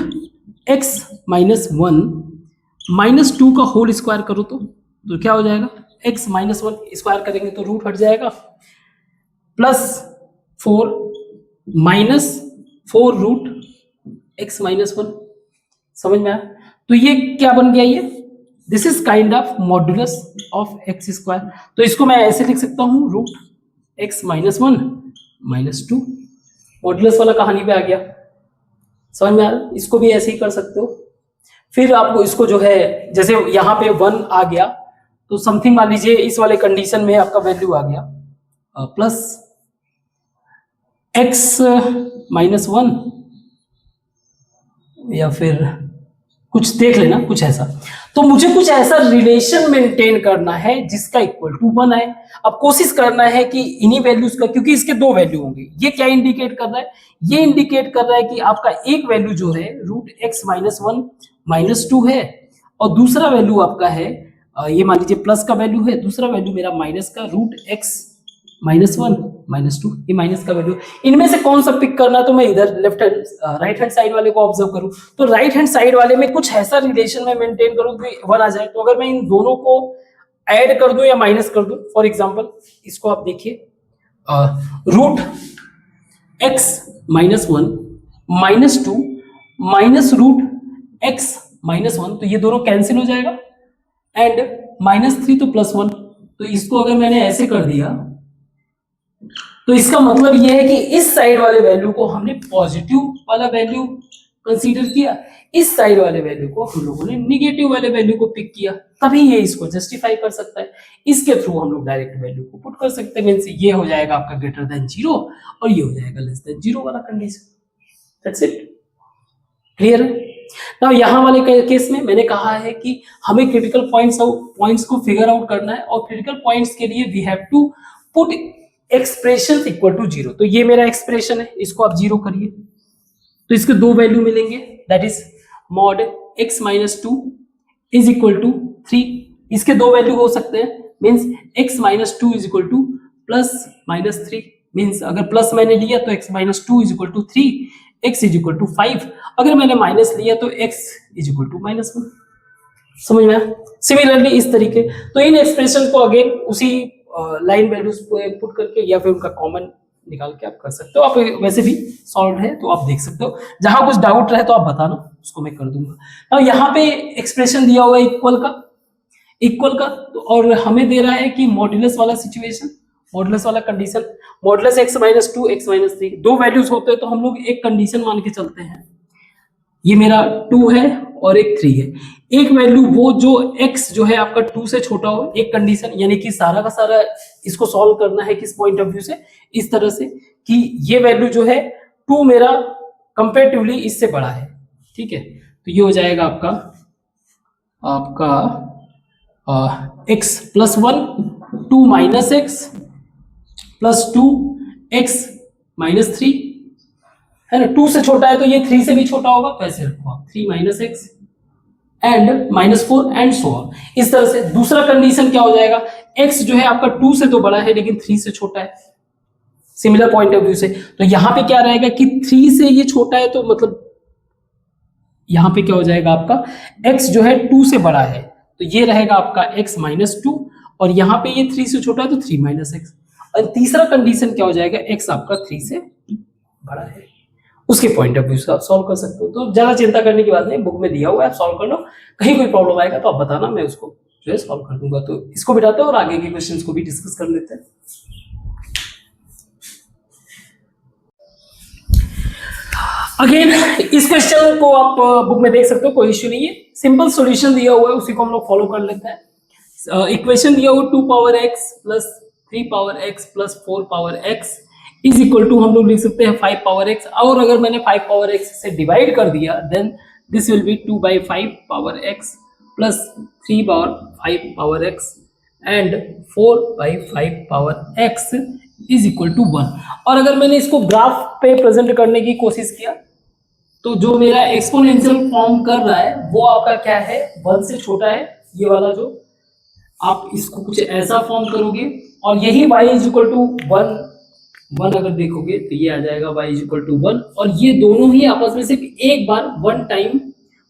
A: x -1 -2 का होल स्क्वायर करो तो क्या हो जाएगा, x -1 स्क्वायर करेंगे तो रूट हट जाएगा, +4 -4 रूट x -1। समझ में आया? तो ये क्या बन गया, ये this is kind of modulus of x square. तो इसको मैं ऐसे लिख सकता हूं, रूट x -1 -2, मॉड्यूलस वाला कहानी पे आ गया। समझ में आ रहा? इसको भी ऐसे ही कर सकते हो। फिर आपको इसको जो है, जैसे यहाँ पे 1 आ गया तो समथिंग मान लीजिए इस वाले कंडीशन में आपका वैल्यू आ गया प्लस x -1, या फिर कुछ देख लेना, कुछ ऐसा। तो मुझे कुछ ऐसा रिलेशन मेंटेन करना है जिसका इक्वल टू 1 है। अब कोशिश करना है कि इन्हीं वैल्यूज का, क्योंकि इसके 2 वैल्यू होंगे, ये क्या इंडिकेट कर रहा है, ये इंडिकेट कर रहा है कि आपका एक वैल्यू जो है रूट x -1 -2 है, और दूसरा वैल्यू आपका है, ये मान लीजिए प्लस का वैल्यू है, दूसरा वैल्यू मेरा माइनस का रूट x -1 -2, ये माइनस का वैल्यू। इनमें से कौन सा पिक करना, तो मैं इधर left hand right hand side वाले को ऑब्जर्व करूं, तो राइट हैंड साइड वाले में कुछ ऐसा रिलेशन में मेंटेन करूं कि 1 आ जाए। तो अगर मैं इन दोनों को ऐड कर दूं या माइनस कर दूं, फॉर एग्जांपल इसको आप देखिए, root x -1 -2 minus root x -1, तो ये दोनों कैंसिल हो जाएगा, एंड -3 तो +1। तो इसको अगर मैंने ऐसे कर दिया तो इसका मतलब यह है कि इस साइड वाले वैल्यू को हमने पॉजिटिव वाला वैल्यू कंसीडर किया, इस साइड वाले वैल्यू को हम लोगों ने निगेटिव वाले वैल्यू को पिक किया, तभी ये इसको जस्टिफाई कर सकता है। इसके थ्रू हम लोग डायरेक्ट वैल्यू को पुट कर सकते हैं, मींस ये हो जाएगा आपका ग्रेटर देन 0 और ये हो जाएगा लेस देन 0 वाला कंडीशन। दैट्स इट, क्लियर है। नाउ यहाँ वाले केस में मैंने कहा है कि हमें क्रिटिकल पॉइंट्स को फिगर आउट करना है, और क्रिटिकल पॉइंट्स के लिए we have to put expression equal to 0। तो ये मेरा एक्सप्रेशन है, इसको आप 0 करिए, तो इसके दो वैल्यू मिलेंगे, that is mod x minus 2 is equal to 3। इसके दो वैल्यू हो सकते हैं, means x minus 2 is equal to plus minus 3, means अगर प्लस मैंने लिया तो x minus 2 is equal to 3, x is equal to 5, अगर मैंने माइनस लिया तो x is equal to minus 1। समझ में आया। सिमिलरली इस तरीके, तो इन एक्सप्रेशन को अगेन उसी लाइन वैल्यूज पुट करके या फिर उनका कॉमन निकाल के आप कर सकते हो। आप वैसे भी सॉल्व है तो आप देख सकते हो, जहां कुछ डाउट रहे तो आप बताना, उसको मैं कर दूंगा। अब यहाँ पे एक्सप्रेशन दिया हुआ है इक्वल का तो, और हमें दे रहा है कि मॉड्यूलस वाला सिचुएशन, मॉड्यूलस वाला condition, modulus x minus 2 x minus 3 दो वैल्यूज होते हैं तो हम लोग एक कंडीशन मान के चलते हैं। ये मेरा 2 है और एक 3 है, एक वैल्यू वो जो x जो है आपका 2 से छोटा हो, एक कंडीशन, यानी कि सारा का सारा इसको सॉल्व करना है किस पॉइंट ऑफ व्यू से, इस तरह से कि ये वैल्यू जो है 2 मेरा कंपेरेटिवली इससे बड़ा है, ठीक है। तो ये हो जाएगा आपका x plus 1 2 minus x plus 2 x minus 3 है ना, 2 से छोटा है तो ये 3 से भी छोटा होगा, तो ऐसे रखो आप 3 minus x and minus 4 and so on, इस तरह से। दूसरा कंडीशन क्या हो जाएगा, x जो है आपका 2 से तो बड़ा है लेकिन 3 से छोटा है, सिमिलर पॉइंट ऑफ व्यू से। तो यहां पे क्या रहेगा कि 3 से ये छोटा है, तो मतलब यहां पे क्या हो जाएगा आपका x जो है 2 से बड़ा है, तो ये रहेगा आपका x माइनस 2, और यहाँ पे ये 3 से छोटा है तो 3 माइनस x। और तीसरा कंडीशन क्या हो जाएगा, x आपका 3 से बड़ा है, उसके पॉइंट ऑफ व्यू से आप सॉल्व कर सकते हो। तो ज्यादा चिंता करने की बात नहीं, बुक में दिया हुआ है, आप सॉल्व कर लो, कहीं कोई प्रॉब्लम आएगा तो आप बताना, मैं उसको जो है सॉल्व कर दूंगा। तो इसको बिठाते हैं और आगे के क्वेश्चंस को भी डिस्कस कर लेते हैं। अगेन इस क्वेश्चन को आप बुक में देख सकते हो, कोई इश्यू नहीं है, सिंपल सॉल्यूशन दिया हुआ है, उसी को हम लोग फॉलो कर लेते हैं। इक्वेशन दिया हुआ 2 power x plus 3 power x plus 4 power x is equal to हम लोग लिख सकते हैं 5 पावर x, और अगर मैंने 5 पावर x से डिवाइड कर दिया then this will be 2 by 5 power x plus 3 power 5 power x and 4 by 5 power x is equal to 1। और अगर मैंने इसको ग्राफ पे प्रेजेंट करने की कोशिश किया तो जो मेरा एक्सपोनेंशियल फॉर्म कर रहा है वो आपका क्या है, 1 से छोटा है, ये वाला जो आप इसको कुछ ऐसा फॉर्म करोगे, और यही y इज इक्वल टू 1 अगर देखोगे तो ये आ जाएगा y इज इक्वल टू 1, और ये दोनों ही आपस में सिर्फ एक बार वन टाइम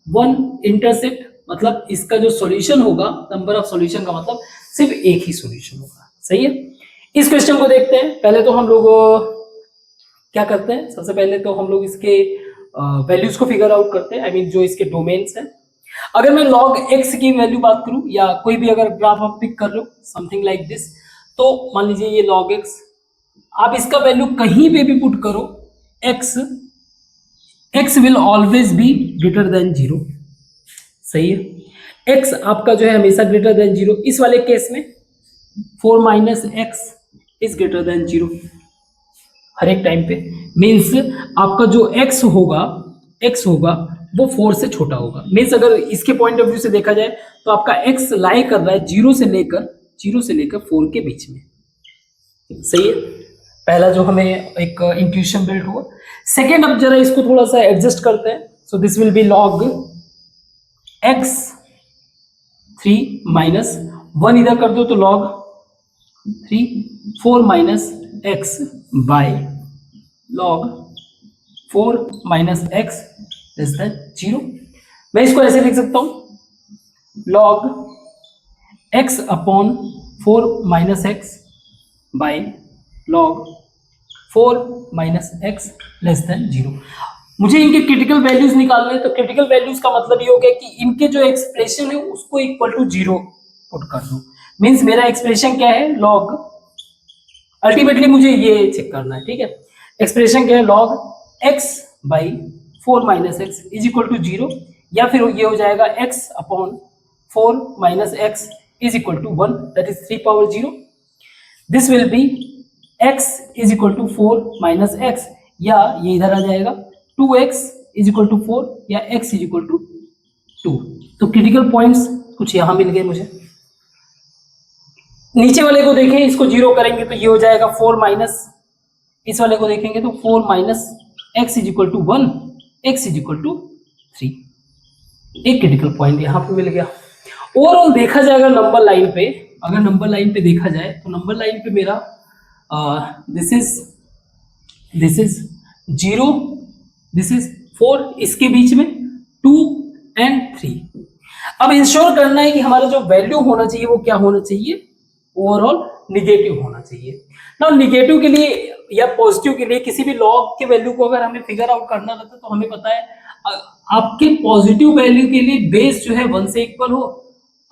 A: वन इंटरसेक्ट, मतलब इसका जो सॉल्यूशन होगा, नंबर ऑफ सॉल्यूशन का मतलब सिर्फ एक ही सॉल्यूशन होगा। सही है। इस क्वेश्चन को देखते हैं। पहले तो हम लोग क्या करते हैं, सबसे पहले तो हम लोग इसके वैल्यूज को फिगर आउट करते हैं, आई मीन जो इसके डोमेन्स हैं। अगर मैं log x की वैल्यू बात करूं, या कोई भी अगर ग्राफ आप पिक कर लो समथिंग लाइक दिस, तो मान लीजिए ये log x, आप इसका वैल्यू कहीं पे भी पुट करो, x will always be greater than 0। सही है। x आपका जो है हमेशा ग्रेटर देन 0। इस वाले केस में 4 minus x is greater than 0 हर एक टाइम पे, मीन्स आपका जो x होगा वो 4 से छोटा होगा। मीन्स अगर इसके पॉइंट ऑफ व्यू से देखा जाए तो आपका x लाई कर रहा है 0 से लेकर 4 के बीच में। सही है। पहला जो हमें एक इंट्यूशन बिल्ड हुआ। सेकेंड, अब जरा इसको थोड़ा सा एडजस्ट करते हैं। So this will be log x 3 minus 1 इधर कर दो तो log 3 4 minus x by log 4 minus x less than 0। मैं इसको ऐसे लिख सकता हूं log x upon 4 minus x by log 4 minus x less than 0। मुझे इनके क्रिटिकल वैल्यूज निकालने हैं, तो क्रिटिकल वैल्यूज का मतलब ये हो गया कि इनके जो एक्सप्रेशन है उसको इक्वल टू 0 पुट कर दो। मीन्स मेरा एक्सप्रेशन क्या है, log, अल्टीमेटली मुझे ये चेक करना है, ठीक है। एक्सप्रेशन क्या है, log x by 4 minus x is equal to 0, या फिर ये हो जाएगा x upon 4 minus x is equal to 1, that is 3 power 0. This will be x is equal to 4 minus x, या ये इधर आ जाएगा 2x इज इक्वल टू 4 या x इज इक्वल टू 2. तो क्रिटिकल पॉइंट्स कुछ यहां मिल गए मुझे. नीचे वाले को देखें, इसको 0 करेंगे तो ये हो जाएगा 4 माइनस, इस वाले को देखेंगे तो 4 minus x is equal to 1, x is equal to 3. एक क्रिटिकल पॉइंट यहां पे मिल गया. ओवरऑल देखा जाएगा नंबर लाइन पे, अगर नंबर लाइन पे देखा जाए तो नंबर लाइन पे मेरा दिस इज 0, दिस इज 4, इसके बीच में 2 एंड 3. अब इंश्योर करना है कि हमारा जो वैल्यू होना चाहिए वो क्या होना चाहिए, ओवरऑल निगेटिव होना चाहिए. ना निगेटिव के लिए या पॉजिटिव के लिए किसी भी लॉग के वैल्यू को अगर हमें फिगर आउट करना रहता है तो हमें पता है आपके पॉजिटिव वैल्यू के लिए बेस जो है 1 से इक्वल हो,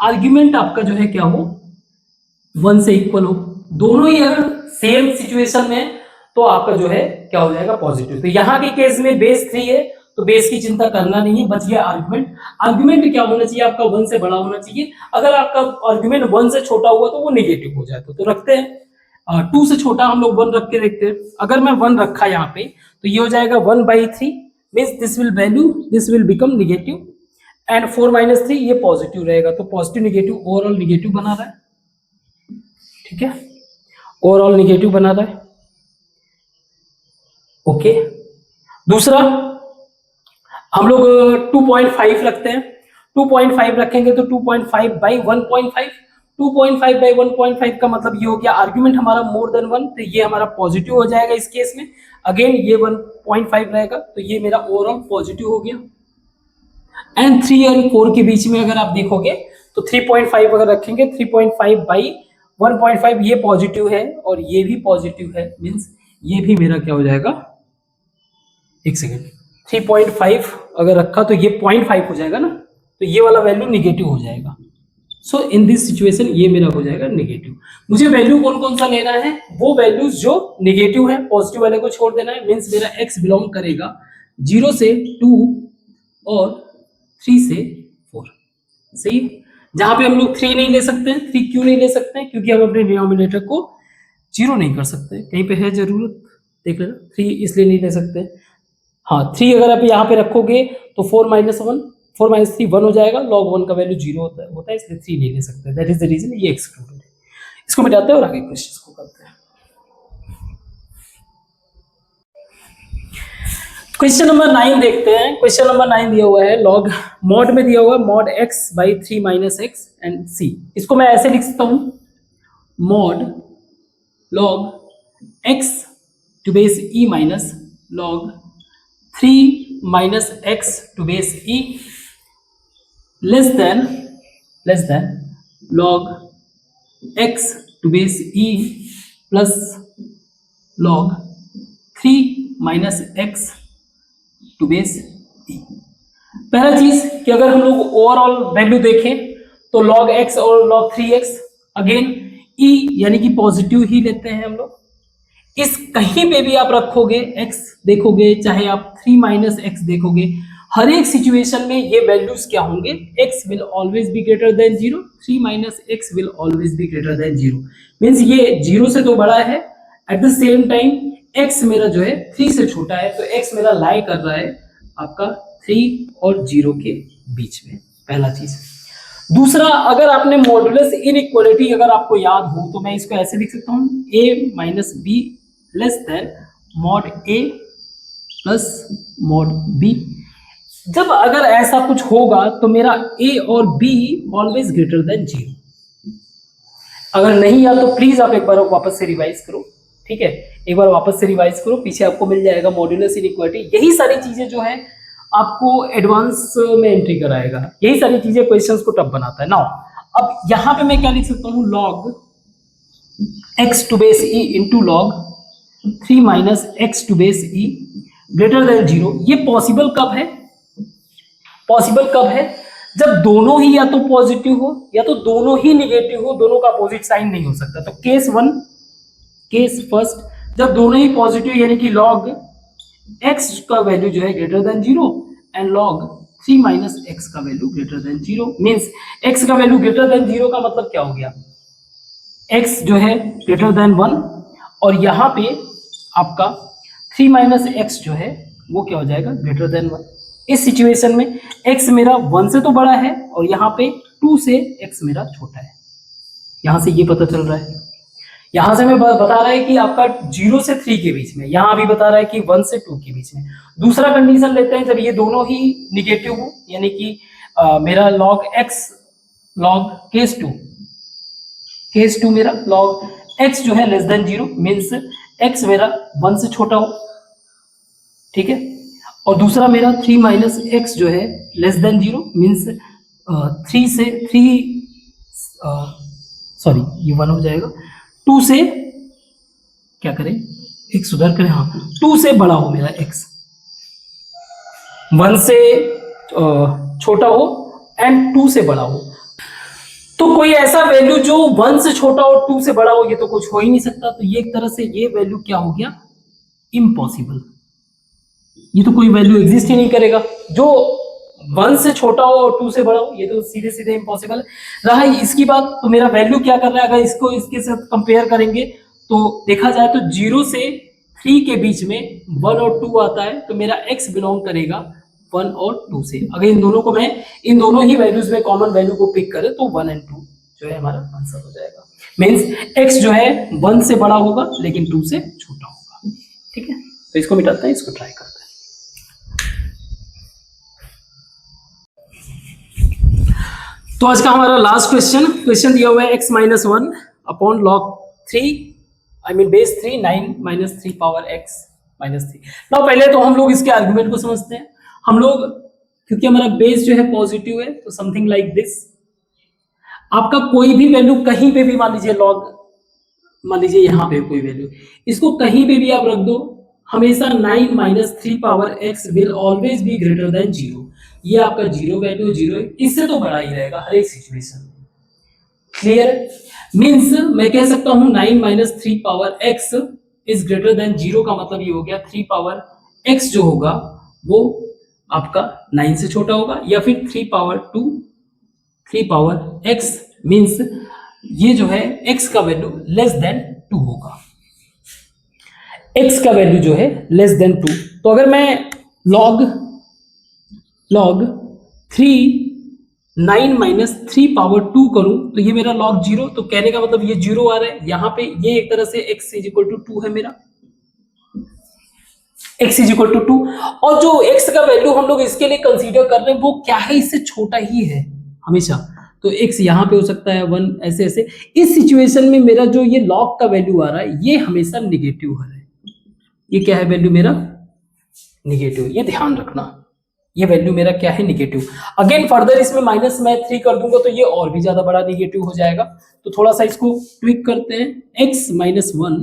A: आर्ग्यूमेंट आपका जो है क्या हो 1 से इक्वल हो. दोनों ही अगर सेम सिचुएशन में तो आपका जो है क्या हो जाएगा पॉजिटिव. तो यहाँ के केस में बेस 3 है तो बेस की चिंता करना नहीं है, बच गया आर्ग्यूमेंट. आर्ग्यूमेंट क्या होना चाहिए आपका 1 से बड़ा होना चाहिए. अगर आपका आर्ग्यूमेंट 1 से छोटा हुआ तो वो निगेटिव हो जाता. तो रखते हैं 2 से छोटा हम लोग 1 रख के देखते हैं. अगर मैं 1 रखा यहाँ पे तो ये हो जाएगा 1/3, means this will become negative, and 4 minus 3 ये पॉजिटिव रहेगा. तो पॉजिटिव निगेटिव ओवरऑल निगेटिव बना रहा है. ठीक है, ओवरऑल निगेटिव बना रहा है. ओके, दूसरा हम लोग 2.5 रखते हैं. 2.5 रखेंगे तो 2.5 बाई 1.5, 2.5 बाई 1.5 का मतलब ये हो गया आर्ग्यूमेंट हमारा मोर देन 1, तो ये हमारा पॉजिटिव हो जाएगा इस केस में. अगेन ये 1.5 रहेगा तो ये मेरा ओवरऑल पॉजिटिव हो गया. एंड 3 और 4 के बीच में अगर आप देखोगे तो 3.5 अगर रखेंगे 3.5 बाई 1.5 ये पॉजिटिव है और ये भी पॉजिटिव है, मीन्स ये भी मेरा क्या हो जाएगा, एक सेकेंड, 3.5 अगर रखा तो ये 0.5 हो जाएगा ना, तो ये वाला वैल्यू निगेटिव हो जाएगा. सो इन दिस सिचुएशन ये मेरा हो जाएगा निगेटिव. मुझे वैल्यू कौन कौन सा लेना है, वो वैल्यूज जो निगेटिव है, पॉजिटिव वाले को छोड़ देना है. मीन्स मेरा x बिलोंग करेगा 0 से 2 और 3 से 4. सही, जहां पे हम लोग 3 नहीं ले सकते हैं. 3 क्यों नहीं ले सकते हैं, क्योंकि हम अपने डिनोमिनेटर को 0 नहीं कर सकते. कहीं पे है जरूरत, देख लेना. 3 इसलिए नहीं ले सकते. हाँ, 3 अगर आप यहाँ पे रखोगे तो 4 माइनस 3 1 हो जाएगा. log 1 का वैल्यू 0 होता है, इसलिए 3 नहीं ले सकते. दैट इज द रीजन ये एक्सक्लूडेड है. इसको मिटाते हैं और आगे क्वेश्चंस को करते हैं. क्वेश्चन नंबर 9 देखते हैं. क्वेश्चन नंबर 9 दिया हुआ है लॉग मॉड में दिया हुआ है mod x by 3 minus x and c. इसको मैं ऐसे लिख सकता हूं, mod log x to base e minus log 3 minus x to base e less than log x to base e plus log 3 minus x to base e. पहला चीज कि अगर हम लोग ओवरऑल वैल्यू देखें तो log x और log 3x, again e यानी कि पॉजिटिव ही लेते हैं हम लोग. इस कहीं पे भी आप रखोगे x देखोगे, चाहे आप 3 माइनस एक्स देखोगे, हर एक सिचुएशन में ये वैल्यूज क्या होंगे, x will always be greater than 0, 3 minus x will always be greater than 0. Means ये 0 से तो बड़ा है, at the same time x मेरा जो है 3 से छोटा है, तो x मेरा लाई कर रहा है आपका 3 और 0 के बीच में. पहला चीज. दूसरा, अगर आपने मॉडुलस इनइक्वालिटी अगर आपको याद हो तो मैं इसको ऐसे लिख सकता हूँ, a minus B less then mod a plus mod b. जब अगर ऐसा कुछ होगा तो मेरा a और b ऑलवेज ग्रेटर देन 0. अगर नहीं या तो प्लीज आप एक बार वापस से रिवाइज करो. ठीक है, एक बार वापस से रिवाइज करो, पीछे आपको मिल जाएगा मॉड्यूलस इनइक्वालिटी. यही सारी चीजें जो है आपको एडवांस में एंट्री कराएगा, यही सारी चीजें क्वेश्चंस को टफ बनाता है. नाउ अब यहां पे मैं क्या लिख सकता हूं, log x to base e into log 3 minus x to base e greater than 0. ये पॉसिबल कब है, पॉसिबल कब है, जब दोनों ही या तो पॉजिटिव हो या तो दोनों ही निगेटिव हो, दोनों का अपोजिट साइन नहीं हो सकता. तो केस फर्स्ट, जब दोनों ही पॉजिटिव यानी कि log x का वैल्यू जो है greater than 0 and log 3 minus x का value greater than 0 means x का वैल्यू ग्रेटर देन 0 का मतलब क्या हो गया, x जो है ग्रेटर देन 1 और यहाँ पे आपका 3 माइनस एक्स जो है वो क्या हो जाएगा ग्रेटर देन 1। इस सिचुएशन में x मेरा 1 से तो बड़ा है और यहाँ पे 2 से x मेरा छोटा है। यहाँ से ये पता चल रहा है, यहाँ से मैं बता रहा है कि आपका 0 से 3 के बीच में, यहाँ भी बता रहा है कि 1 से 2 के बीच में। दूसरा कंडीशन लेते हैं जब ये दोनों ही निगेटिव हो, यानी कि मेरा log x log केस 2 मेरा log x जो है लेस देन 0 मीन्स x मेरा 1 से छोटा हो, ठीक है। और दूसरा मेरा 3 माइनस एक्स जो है लेस देन 0 मीन्स 3 से 3 सॉरी ये 1 हो जाएगा, 2 से क्या करें एक सुधार करें, हाँ 2 से बड़ा हो मेरा x, 1 से छोटा हो एंड 2 से बड़ा हो। तो कोई ऐसा वैल्यू जो 1 से छोटा और 2 से बड़ा हो ये तो कुछ हो ही नहीं सकता। तो ये एक तरह से ये वैल्यू क्या हो गया, इम्पॉसिबल। ये तो कोई वैल्यू एग्जिस्ट ही नहीं करेगा जो 1 से छोटा हो और 2 से बड़ा हो, ये तो सीधे सीधे इम्पॉसिबल है। रहा इसकी बात, तो मेरा वैल्यू क्या कर रहा है, अगर इसको इसके साथ कंपेयर करेंगे तो देखा जाए तो 0 से 3 के बीच में 1 और 2 आता है, तो मेरा x बिलोंग करेगा 1 और 2 से। अगर इन दोनों को मैं इन दोनों ही वैल्यूज में कॉमन वैल्यू को पिक करें तो 1 एंड 2 जो है हमारा आंसर हो जाएगा। मीन्स x जो है 1 से बड़ा होगा लेकिन 2 से छोटा होगा, ठीक है। तो इसको मिटाते हैं, इसको ट्राई करते हैं। तो आज का हमारा लास्ट क्वेश्चन दिया हुआ है x minus 1 upon log 3 I mean base 3 9 minus 3 power x minus 3। ना पहले तो हम लोग इसके आर्गुमेंट को समझते हैं। हम लोग क्योंकि हमारा बेस जो है पॉजिटिव है तो समथिंग लाइक दिस, आपका कोई भी वैल्यू कहीं पे भी मान लीजिए log, मान लीजिए यहाँ पे कोई वैल्यू, इसको कहीं पे भी आप रख दो, हमेशा 9 minus 3 power x will always be greater than 0। ये आपका 0 वैल्यू 0 इससे तो बड़ा ही रहेगा हर एक सिचुएशन। क्लियर? मीन्स मैं कह सकता हूं 9 minus 3 power x is greater than 0 का मतलब ये हो गया 3 पावर x जो होगा वो आपका 9 से छोटा होगा, या फिर 3 पावर x मीन्स ये जो है x का वैल्यू लेस देन 2 होगा, x का वैल्यू जो है लेस देन 2। तो अगर मैं log 3 9 माइनस 3 पावर 2 करूं तो ये मेरा log 0, तो कहने का मतलब ये 0 आ रहा है यहाँ पे, ये एक तरह से x इज इक्वल टू 2 है मेरा, x इज इक्वल टू 2। और जो x का वैल्यू हम लोग इसके लिए कंसीडर कर रहे हैं वो क्या है, इससे छोटा ही है हमेशा, तो x यहाँ पे हो सकता है 1, ऐसे ऐसे। इस सिचुएशन में मेरा जो ये log का वैल्यू आ रहा है ये हमेशा निगेटिव है, ये क्या है वैल्यू मेरा निगेटिव, ये ध्यान रखना, ये वैल्यू मेरा क्या है निगेटिव। अगेन फर्दर इसमें माइनस मैं 3 कर दूंगा तो ये और भी ज्यादा बड़ा निगेटिव हो जाएगा। तो थोड़ा सा इसको ट्विक करते हैं, x minus 1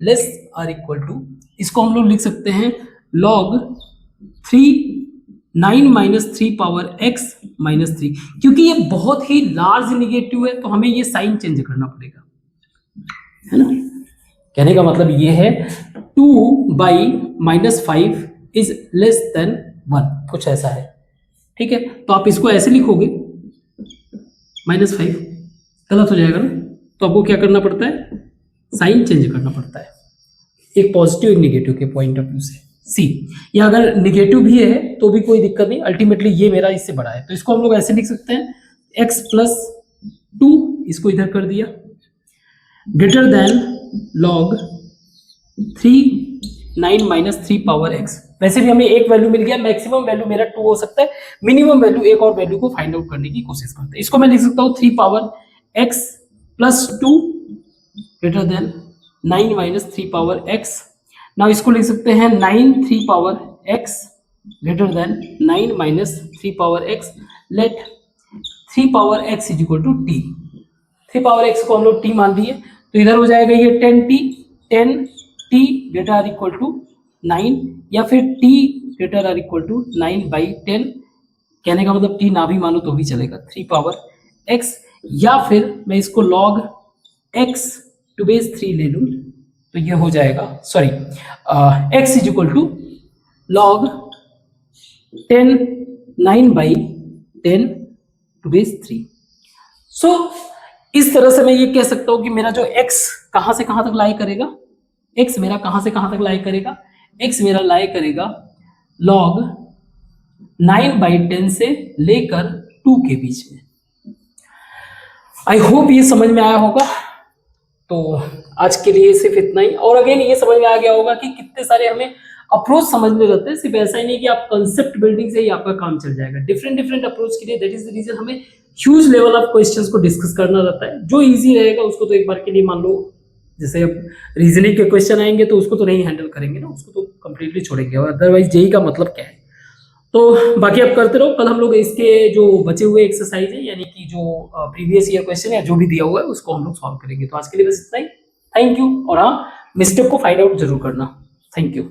A: less or equal to, इसको हम लोग लिख सकते हैं log 9 minus 3 power x minus 3। क्योंकि ये बहुत ही लार्ज निगेटिव है तो हमें ये साइन चेंज करना पड़ेगा, है ना। कहने का मतलब ये है 2 by minus 5 is less than 1, कुछ ऐसा है, ठीक है। तो आप इसको ऐसे लिखोगे -5, गलत हो जाएगा ना, तो आपको क्या करना पड़ता है, साइन चेंज करना पड़ता है, एक पॉजिटिव एक निगेटिव के पॉइंट ऑफ व्यू से। सी, या अगर निगेटिव भी है तो भी कोई दिक्कत नहीं, अल्टीमेटली ये मेरा इससे बड़ा है, तो इसको हम लोग ऐसे लिख सकते हैं x प्लस 2, इसको इधर कर दिया, greater than log 9 minus 3 power x। वैसे भी हमें एक वैल्यू मिल गया, मैक्सिमम वैल्यू मेरा 2 हो सकता है, मिनिमम वैल्यू एक और वैल्यू को फाइंड आउट करने की कोशिश करते हैं। इसको मैं लिख सकता हूँ 3 power x plus 2 greater than 9 minus 3 power x। Now इसको लिख सकते हैं 9 3 power x greater than 9 minus 3 power x। Let 3 power x is equal to t। 3 power x को हम लोग t मान लिए, तो इधर हो जाएगा ये 10t greater or equal to 9, या फिर t greater or equal to 9/10। कहने का मतलब t ना भी मानो तो भी चलेगा, 3 पावर x, या फिर मैं इसको log x टू बेस 3 ले लूं तो ये हो जाएगा, sorry x is equal to log 10 9/10 to base 3। So इस तरह से मैं ये कह सकता हूं कि मेरा जो x कहां से कहां तक लाई करेगा, x मेरा कहां से कहां तक लाई करेगा, x मेरा लाई करेगा log 9/10 से लेकर 2 के बीच में। आई होप ये समझ में आया होगा। तो आज के लिए सिर्फ इतना ही। और अगेन ये समझ में आ गया होगा कि कितने सारे हमें अप्रोच समझने रहते हैं। सिर्फ ऐसा ही नहीं कि आप कंसेप्ट बिल्डिंग से ही आपका काम चल जाएगा। डिफरेंट डिफरेंट अप्रोच के लिए दैट इज द रीजन हमें ह्यूज लेवल ऑफ क्वेश्चंस को डिस्कस करना रहता है। जो इजी रहेगा उसको तो एक बार के लिए मान लो, जैसे अब रीजनिंग के क्वेश्चन आएंगे तो उसको तो नहीं हैंडल करेंगे ना, उसको तो कंप्लीटली छोड़ेंगे। और अदरवाइज जेई का मतलब क्या है। तो बाकी आप करते रहो। कल हम लोग इसके जो बचे हुए एक्सरसाइज है, यानी कि जो प्रीवियस ईयर क्वेश्चन है जो भी दिया हुआ है उसको हम लोग सॉल्व करेंगे। तो आज के लिए बस इतना ही। Thank you. और हाँ, मिस्टेक को फाइंड आउट जरूर करना। Thank you.